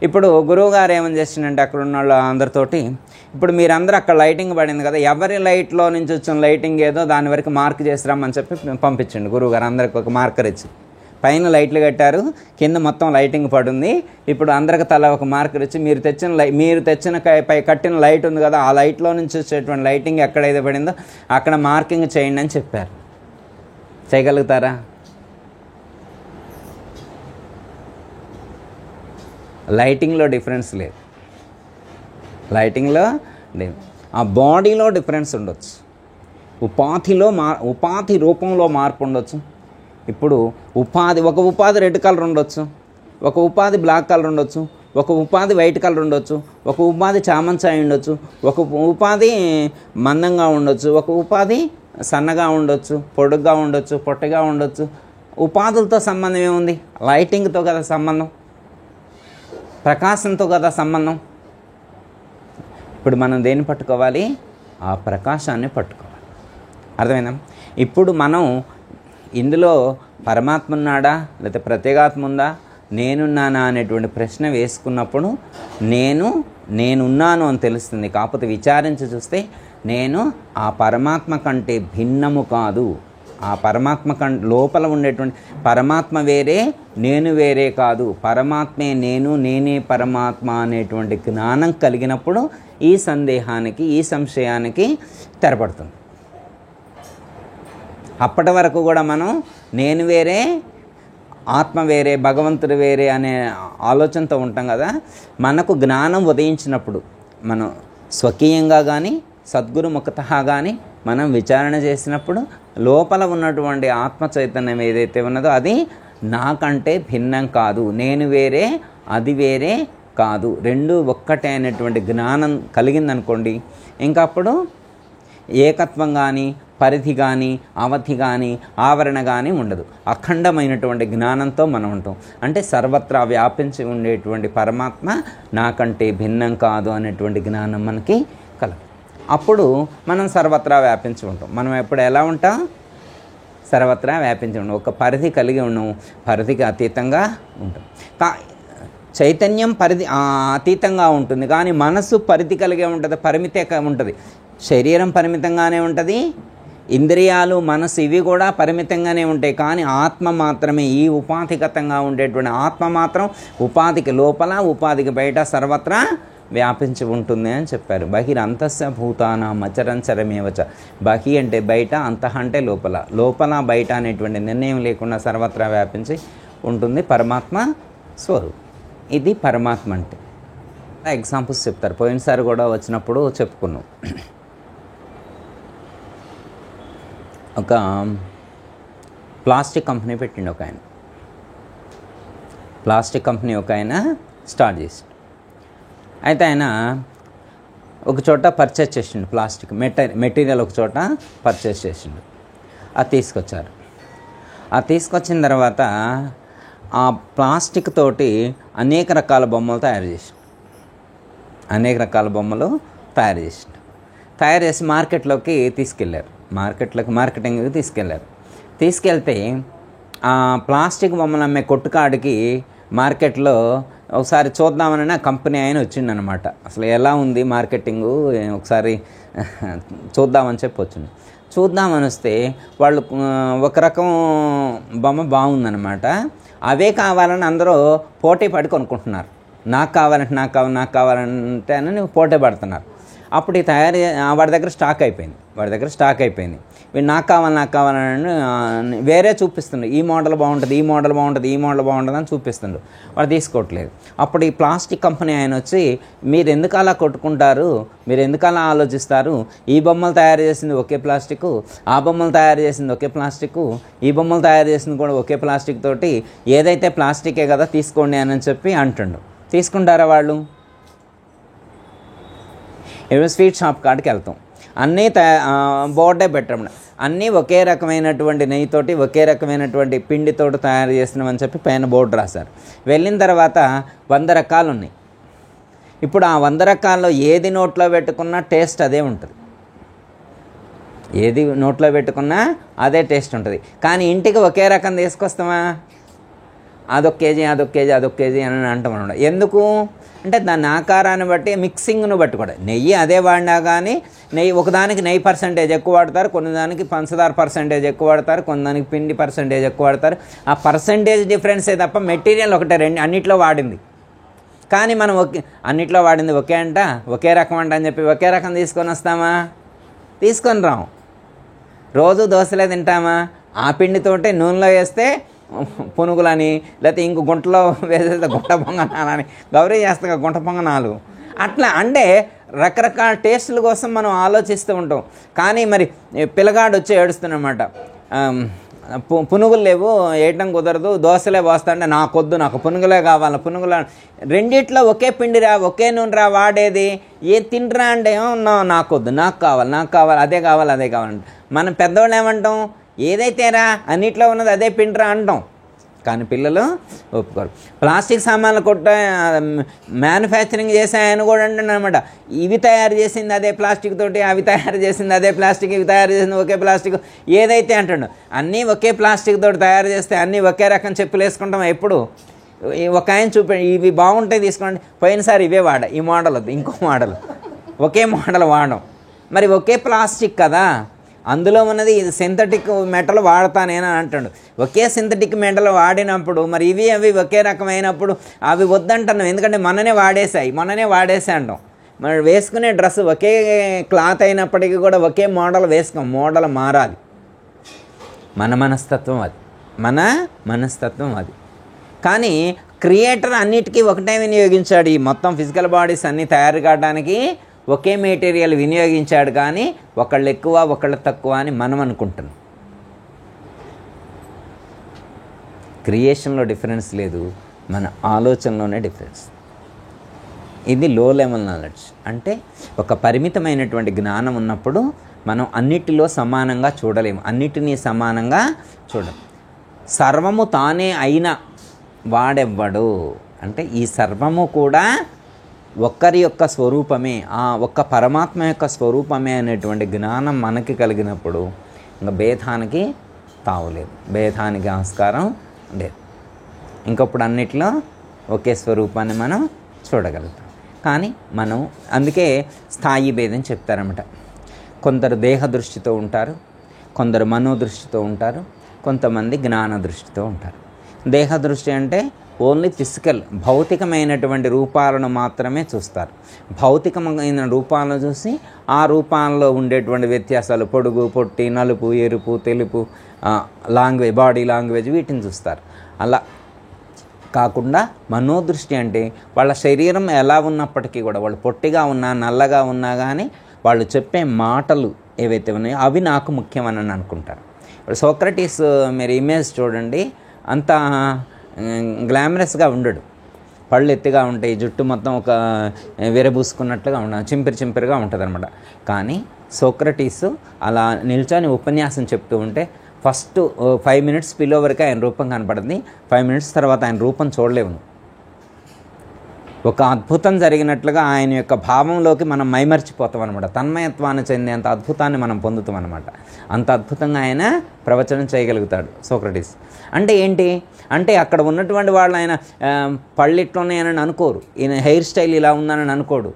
ఇప్పుడు గురువుగారు ఏమని చేసిందంటే అక్కడ ఉన్న వాళ్ళు అందరితోటి, ఇప్పుడు మీరందరూ అక్కడ లైటింగ్ పడింది కదా, ఎవరి లైట్లో నుంచి వచ్చిన లైటింగ్ ఏదో దాని వరకు మార్క్ చేసి రమ్మని చెప్పి పంపించండి గురువుగారు. అందరికి ఒక మార్కర్ ఇచ్చి పైన లైట్లు కట్టారు, కింద మొత్తం లైటింగ్ పడుంది. ఇప్పుడు అందరికి తల ఒక మార్కర్ ఇచ్చి మీరు తెచ్చిన పై కట్టిన లైట్ ఉంది కదా, ఆ లైట్లో నుంచి వచ్చేటువంటి లైటింగ్ ఎక్కడైతే పడిందో అక్కడ మార్కింగ్ చేయండి అని చెప్పారు. చేయగలుగుతారా? లైటింగ్లో డిఫరెన్స్ లేదు. ఆ బాడీలో డిఫరెన్స్ ఉండొచ్చు, ఉపాధి రూపంలో మార్పు ఉండొచ్చు. ఇప్పుడు ఒక ఉపాధి రెడ్ కలర్ ఉండొచ్చు, ఒక ఉపాధి బ్లాక్ కలర్ ఉండొచ్చు, ఒక ఉపాధి వైట్ కలర్ ఉండొచ్చు, ఒక ఉపాధి చామంచాయి ఉండొచ్చు, ఒక ఉపాధి మందంగా ఉండొచ్చు, ఒక ఉపాధి సన్నగా ఉండొచ్చు, పొడుగ్గా ఉండొచ్చు, పొట్టిగా ఉండొచ్చు. ఉపాధులతో సంబంధం ఏముంది? లైటింగ్తో కదా సంబంధం, ప్రకాశంతో కదా సంబంధం. ఇప్పుడు మనం దేన్ని పట్టుకోవాలి? ఆ ప్రకాశాన్ని పట్టుకోవాలి. అర్థమైందా? ఇప్పుడు మనం ఇందులో పరమాత్మ ఉన్నాడా లేకపోతే ప్రత్యేగాత్మ ఉందా, నేనున్నానా అనేటువంటి ప్రశ్న వేసుకున్నప్పుడు నేనున్నాను అని తెలుస్తుంది. కాకపోతే విచారించి చూస్తే నేను ఆ పరమాత్మ కంటే భిన్నము కాదు. ఆ పరమాత్మ లోపల ఉండేటువంటి పరమాత్మ వేరే, నేను వేరే కాదు. పరమాత్మే నేను, నేనే పరమాత్మ అనేటువంటి జ్ఞానం కలిగినప్పుడు ఈ సందేహానికి, ఈ సంశయానికి తెరపడుతుంది. అప్పటి వరకు కూడా మనం నేను వేరే, ఆత్మ వేరే, భగవంతుడు వేరే అనే ఆలోచనతో ఉంటాం కదా. మనకు జ్ఞానం ఉదయించినప్పుడు మనం స్వకీయంగా కానీ సద్గురుముఖతః కానీ మనం విచారణ చేసినప్పుడు లోపల ఉన్నటువంటి ఆత్మ చైతన్యం ఏదైతే ఉన్నదో అది నాకంటే భిన్నం కాదు, నేను వేరే, అది వేరే కాదు, రెండు ఒక్కటే అనేటువంటి జ్ఞానం కలిగిందనుకోండి, ఇంకప్పుడు ఏకత్వం కానీ, పరిధి కానీ, అవధి కానీ, ఆవరణ కానీ ఉండదు. అఖండమైనటువంటి జ్ఞానంతో మనం ఉంటాం. అంటే సర్వత్రా వ్యాపించి ఉండేటువంటి పరమాత్మ నాకంటే భిన్నం కాదు అనేటువంటి జ్ఞానం మనకి కలదు. అప్పుడు మనం సర్వత్రా వ్యాపించి ఉంటాం. మనం ఎప్పుడు ఎలా ఉంటాం? సర్వత్రా వ్యాపించి ఉంటాం. ఒక పరిధి కలిగి ఉన్నాం, పరిధికి అతీతంగా ఉంటాం. చైతన్యం పరిధి అతీతంగా ఉంటుంది, కానీ మనస్సు పరిధి కలిగే ఉంటుంది, పరిమితే ఉంటుంది. శరీరం పరిమితంగానే ఉంటుంది, ఇంద్రియాలు, మనసు ఇవి కూడా పరిమితంగానే ఉంటాయి. కానీ ఆత్మ మాత్రమే, ఈ ఉపాధిగతంగా ఉండేటువంటి ఆత్మ మాత్రం ఉపాధికి లోపల, ఉపాధికి బయట సర్వత్రా వ్యాపించి ఉంటుంది అని చెప్పారు. బహిరంతస్య భూతానాం అచరంచరమేవచ. బహి అంటే బయట, అంతః అంటే లోపల, లోపల బయట అనేటువంటి నిర్ణయం లేకుండా సర్వత్రా వ్యాపించి ఉంటుంది పరమాత్మ స్వరూపం. ఇది పరమాత్మ అంటే. ఎగ్జాంపుల్స్ చెప్తారు. పోయినసారి కూడా వచ్చినప్పుడు చెప్పుకున్నాం. ఒక ప్లాస్టిక్ కంపెనీ పెట్టిండు ఒక ఆయన. ప్లాస్టిక్ కంపెనీ ఒక ఆయన స్టార్ట్ చేసి, అయితే ఆయన ఒక చోట పర్చేస్ చేసిండు. ప్లాస్టిక్ మెటీరియల్ ఒక చోట పర్చేస్ చేసిండు. అది తీసుకొచ్చారు. అది తీసుకొచ్చిన తర్వాత ఆ ప్లాస్టిక్ తోటి అనేక రకాల బొమ్మలు తయారు చేసి, తయారు చేసి మార్కెట్లోకి తీసుకెళ్ళారు. మార్కెటింగ్కి తీసుకెళ్ళారు. తీసుకెళ్తే ఆ ప్లాస్టిక్ బొమ్మలు అమ్మే కొట్టుకాడికి మార్కెట్లో ఒకసారి చూద్దామని కంపెనీ ఆయన వచ్చిండనమాట. అసలు ఎలా ఉంది మార్కెటింగు ఒకసారి చూద్దామని చెప్పి వచ్చింది. చూద్దామని వస్తే వాళ్ళు ఒక రకం బొమ్మ బాగుందనమాట. అవే కావాలని అందరూ పోటీ పడి కొనుక్కుంటున్నారు. నాకు కావాలంటే అని పోటీ పడుతున్నారు. అప్పుడు ఈ వాడి దగ్గర స్టాక్ అయిపోయింది. వీడు నాకు కావాలని వేరే చూపిస్తుండ్రు. ఈ మోడల్ బాగుంటుంది అని చూపిస్తుండ్రు. వాడు తీసుకోవట్లేదు. అప్పుడు ఈ ప్లాస్టిక్ కంపెనీ ఆయన వచ్చి, మీరు ఎందుకు అలా కొట్టుకుంటారు, మీరు ఎందుకు అలా ఆలోచిస్తారు, ఈ బొమ్మలు తయారు చేసింది ఒకే ప్లాస్టిక్, ఆ బొమ్మలు తయారు చేసింది ఒకే ప్లాస్టిక్, ఈ బొమ్మలు తయారు చేసింది కూడా ఒకే ప్లాస్టిక్ తోటి, ఏదైతే ప్లాస్టికే కదా తీసుకోండి అని చెప్పి అంటుండు. తీసుకుంటారా వాళ్ళు? స్వీట్ షాప్ కాడికి వెళ్తాం, అన్నీ బోర్డే పెట్టడం, అన్నీ ఒకే రకమైనటువంటి నెయ్యితోటి, ఒకే రకమైనటువంటి పిండితోటి తయారు చేస్తున్నామని చెప్పి పైన బోర్డు రాశారు. వెళ్ళిన తర్వాత 100 రకాలు ఉన్నాయి. ఇప్పుడు ఆ 100 రకాల్లో ఏది నోట్లో పెట్టుకున్నా టేస్ట్ అదే ఉంటుంది. ఏది నోట్లో పెట్టుకున్నా అదే టేస్ట్ ఉంటుంది. కానీ ఇంటికి ఒకే రకం తీసుకొస్తామా? అదొక కేజీ అని అంటాం అనమాట. ఎందుకు అంటే దాని ఆకారాన్ని బట్టి, మిక్సింగ్ను బట్టి కూడా. నెయ్యి అదే వాడినా కానీ ఒకదానికి నెయ్యి పర్సెంటేజ్ ఎక్కువ వాడతారు, కొన్ని దానికి పంచదార పర్సెంటేజ్ ఎక్కువ వాడతారు, కొన్ని దానికి పిండి పర్సెంటేజ్ ఎక్కువ వాడతారు. ఆ పర్సెంటేజ్ డిఫరెన్సే తప్ప మెటీరియల్ ఒకటే, అన్నిట్లో వాడింది. కానీ మనం అన్నిట్లో వాడింది ఒకే రకం అని చెప్పి ఒకే రకం తీసుకొని వస్తామా? తీసుకొని రాము. రోజు దోశలే తింటామా? ఆ పిండితోటే నూనెలో వేస్తే పునుగులని, లేకపోతే ఇంకో గుంటలో వేసేస్తే గుంట పొంగనాలని, గౌరీ చేస్తా గుంట పొంగనాలు. అట్లా అంటే రకరకాల టేస్టుల కోసం మనం ఆలోచిస్తూ ఉంటాం. కానీ మరి పిల్లగాడు వచ్చి ఏడుస్తున్నమాట, పునుగులు లేవు, వేయటం కుదరదు, దోశలే పోస్తా అంటే నాకు పునుగులే కావాలి. రెండిట్లో ఒకే పిండిరా, ఒకే నూనె వాడేది, ఏ తిండ్రా అంటే నాకొద్దు, నాకు కావాలి, అదే కావాలి. మనం పెద్దవాళ్ళు ఏమంటాం? ఏదైతేరా అన్నిట్లో ఉన్నది అదే పిండిరా అంటాం. కానీ పిల్లలు ఒప్పుకోరు. ప్లాస్టిక్ సామాన్లు మ్యానుఫ్యాక్చరింగ్ చేసే ఆయన కూడా అంటున్నారన్నమాట, ఇవి తయారు చేసింది అదే ప్లాస్టిక్ తోటి, అవి తయారు చేసింది అదే ప్లాస్టిక్, ఇవి తయారు చేసింది ఒకే ప్లాస్టిక్, ఏదైతే అంటాడు. అన్నీ ఒకే ప్లాస్టిక్ తోటి తయారు చేస్తే అన్నీ ఒకే రకం చెప్పులు వేసుకుంటాం. ఎప్పుడు ఒక ఆయన చూపండి, ఇవి బాగుంటాయి తీసుకోండి, పోయినసారి ఇవే వాడ, ఈ మోడల్ వద్దు, ఇంకో మోడల్, ఒకే మోడల్ వాడడం. మరి ఒకే ప్లాస్టిక్ కదా, అందులో ఉన్నది ఇది సింథటిక్ మెటల్ వాడతానేనా అంటాడు. ఒకే సింథటిక్ మెటల్ వాడినప్పుడు మరి అవి ఒకే రకమైనప్పుడు అవి వద్దంటున్నాం. ఎందుకంటే మొన్ననే వాడేసా అంటాం. మరి వేసుకునే డ్రెస్ ఒకే క్లాత్ అయినప్పటికీ కూడా ఒకే మోడల్ వేసుకోం. మోడల్ మారాలి. మన మనస్తత్వం అది. కానీ క్రియేటర్ అన్నిటికీ ఒకటే వినియోగించాడు. ఈ మొత్తం ఫిజికల్ బాడీస్ అన్నీ తయారు కావడానికి ఒకే మెటీరియల్ వినియోగించాడు. కానీ ఒకళ్ళు ఎక్కువ ఒకళ్ళు తక్కువ అని మనం అనుకుంటున్నాం. క్రియేషన్లో డిఫరెన్స్ లేదు, మన ఆలోచనలోనే డిఫరెన్స్. ఇది లో లెవెల్ నాలెడ్జ్. అంటే ఒక పరిమితమైనటువంటి జ్ఞానం ఉన్నప్పుడు మనం అన్నిటిలో సమానంగా చూడలేము, అన్నిటినీ సమానంగా చూడలేము. సర్వము తానే అయిన వాడెవ్వడు అంటే ఈ సర్వము కూడా ఒక్కరి యొక్క స్వరూపమే, ఆ ఒక్క పరమాత్మ యొక్క స్వరూపమే అనేటువంటి జ్ఞానం మనకి కలిగినప్పుడు ఇంకా భేదానికి తావులేదు, భేదానికి ఆస్కారం లేదు. ఇంకప్పుడు అన్నిట్లో ఒకే స్వరూపాన్ని మనం చూడగలుగుతాం. కానీ మనం అందుకే స్థాయి భేదం చెప్తారన్నమాట. కొందరు దేహ దృష్టితో ఉంటారు, కొందరు మనోదృష్టితో ఉంటారు, కొంతమంది జ్ఞాన దృష్టితో ఉంటారు. దేహ దృష్టి అంటే ఓన్లీ ఫిజికల్ భౌతికమైనటువంటి రూపాలను మాత్రమే చూస్తారు. భౌతికమైన రూపాలను చూసి ఆ రూపాల్లో ఉండేటువంటి వ్యత్యాసాలు పొడుగు పొట్టి నలుపు ఎరుపు తెలుపు లాంగ్వేజ్ బాడీ లాంగ్వేజ్ వీటిని చూస్తారు. అలా కాకుండా మనోదృష్టి అంటే వాళ్ళ శరీరం ఎలా ఉన్నప్పటికీ కూడా వాళ్ళు పొట్టిగా ఉన్నా నల్లగా ఉన్నా కానీ వాళ్ళు చెప్పే మాటలు ఏవైతే ఉన్నాయో అవి నాకు ముఖ్యమని అనుకుంటారు. ఇప్పుడు సోక్రటీస్ మీరు ఇమేజ్ చూడండి, అంత గ్లామరస్గా ఉండడు, పళ్ళు ఎత్తుగా ఉంటాయి, జుట్టు మొత్తం ఒక విరబూసుకున్నట్లుగా చింపిరిగా ఉంటుంది అనమాట. కానీ సోక్రటీస్ అలా నిల్చొని ఉపన్యాసం చెప్తూ ఉంటే ఫస్ట్ 5 minutes పిల్లో వరకు ఆయన రూపం కనపడుతుంది, 5 minutes తర్వాత ఆయన రూపం చూడలేము. ఒక అద్భుతం జరిగినట్లుగా ఆయన యొక్క భావంలోకి మనం మైమర్చిపోతాం అనమాట, తన్మయత్వాన్ని చెందేంత అద్భుతాన్ని మనం పొందుతాం అనమాట. అంత అద్భుతంగా ఆయన ప్రవచనం చేయగలుగుతాడు సోక్రటీస్. అంటే ఏంటి అంటే అక్కడ ఉన్నటువంటి వాళ్ళు ఆయన పళ్ళు ఇట్లున్నాయని అనుకోరు, ఈయన హెయిర్ స్టైల్ ఇలా ఉందని అనుకోడు,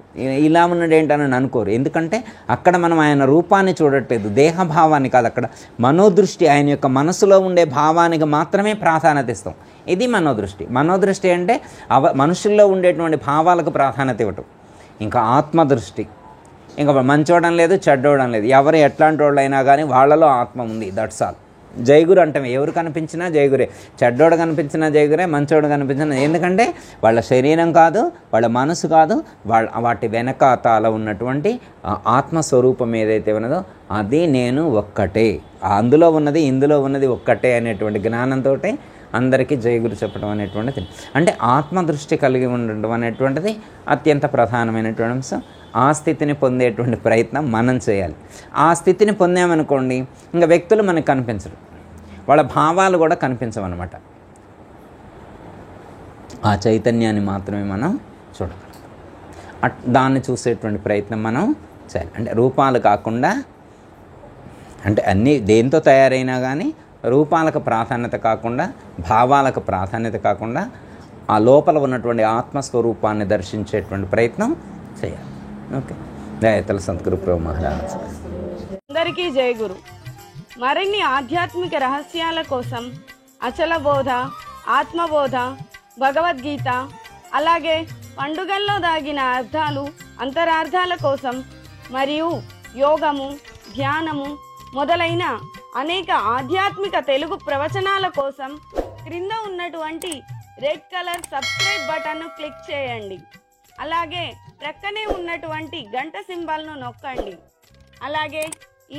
ఇలా ఉన్నది ఏంటని అనుకోరు. ఎందుకంటే అక్కడ మనం ఆయన రూపాన్ని చూడట్లేదు, దేహభావాన్ని కాదు, అక్కడ మనోదృష్టి ఆయన యొక్క మనసులో ఉండే భావానికి మాత్రమే ప్రాధాన్యత ఇస్తాం. ఇది మనోదృష్టి. మనోదృష్టి అంటే మనుషుల్లో ఉండేటువంటి భావాలకు ప్రాధాన్యత ఇవ్వటం. ఇంకా ఆత్మదృష్టి, ఇంకా మంచోడం లేదు చెడ్డోవడం లేదు, ఎవరు ఎట్లాంటి వాళ్ళు అయినా కానీ వాళ్ళలో ఆత్మ ఉంది, దట్స్ ఆల్. జైగురు అంటే ఎవరు కనిపించినా జైగురే, చెడ్డోడు కనిపించినా జైగురే, మంచోడు కనిపించినా. ఎందుకంటే వాళ్ళ శరీరం కాదు, వాళ్ళ మనసు కాదు, వాటి వెనకాతల ఉన్నటువంటి ఆత్మస్వరూపం ఏదైతే ఉన్నదో అది నేను ఒక్కటే, అందులో ఉన్నది ఇందులో ఉన్నది ఒక్కటే అనేటువంటి జ్ఞానంతో అందరికీ జయగురు చెప్పడం అనేటువంటిది. అంటే ఆత్మదృష్టి కలిగి ఉండడం అనేటువంటిది అత్యంత ప్రధానమైనటువంటి అంశం. ఆ స్థితిని పొందేటువంటి ప్రయత్నం మనం చేయాలి. ఆ స్థితిని పొందామనుకోండి ఇంకా వ్యక్తులు మనకు కనిపించరు, వాళ్ళ భావాలు కూడా కనిపించవన్నమాట. ఆ చైతన్యాన్ని మాత్రమే మనం చూడగలం. దాన్ని చూసేటువంటి ప్రయత్నం మనం చేయాలి. అంటే రూపాలు కాకుండా, అంటే అన్నీ దేంతో తయారైనా కానీ రూపాలకు ప్రాధాన్యత కాకుండా, భావాలకు ప్రాధాన్యత కాకుండా ఆ లోపల ఉన్నటువంటి ఆత్మస్వరూపాన్ని దర్శించేటువంటి ప్రయత్నం చేయాలి. ఓకే, జయతల సద్గురు ప్రభు మహారాజ్. అందరికీ జయ గురు. మరిన్ని ఆధ్యాత్మిక రహస్యాల కోసం అచల బోధ, ఆత్మబోధ, భగవద్గీత, అలాగే పండుగల్లో దాగిన అర్థాలు, అంతరార్థాల కోసం మరియు యోగము, ధ్యానము మొదలైన అనేక ఆధ్యాత్మిక తెలుగు ప్రవచనాల కోసం క్రింద ఉన్నటువంటి రెడ్ కలర్ సబ్స్క్రైబ్ బటన్ను క్లిక్ చేయండి. అలాగే ప్రక్కనే ఉన్నటువంటి గంట సింబల్ను నొక్కండి. అలాగే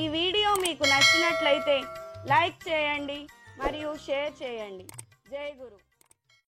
ఈ వీడియో మీకు నచ్చినట్లయితే లైక్ చేయండి మరియు షేర్ చేయండి. జై గురు.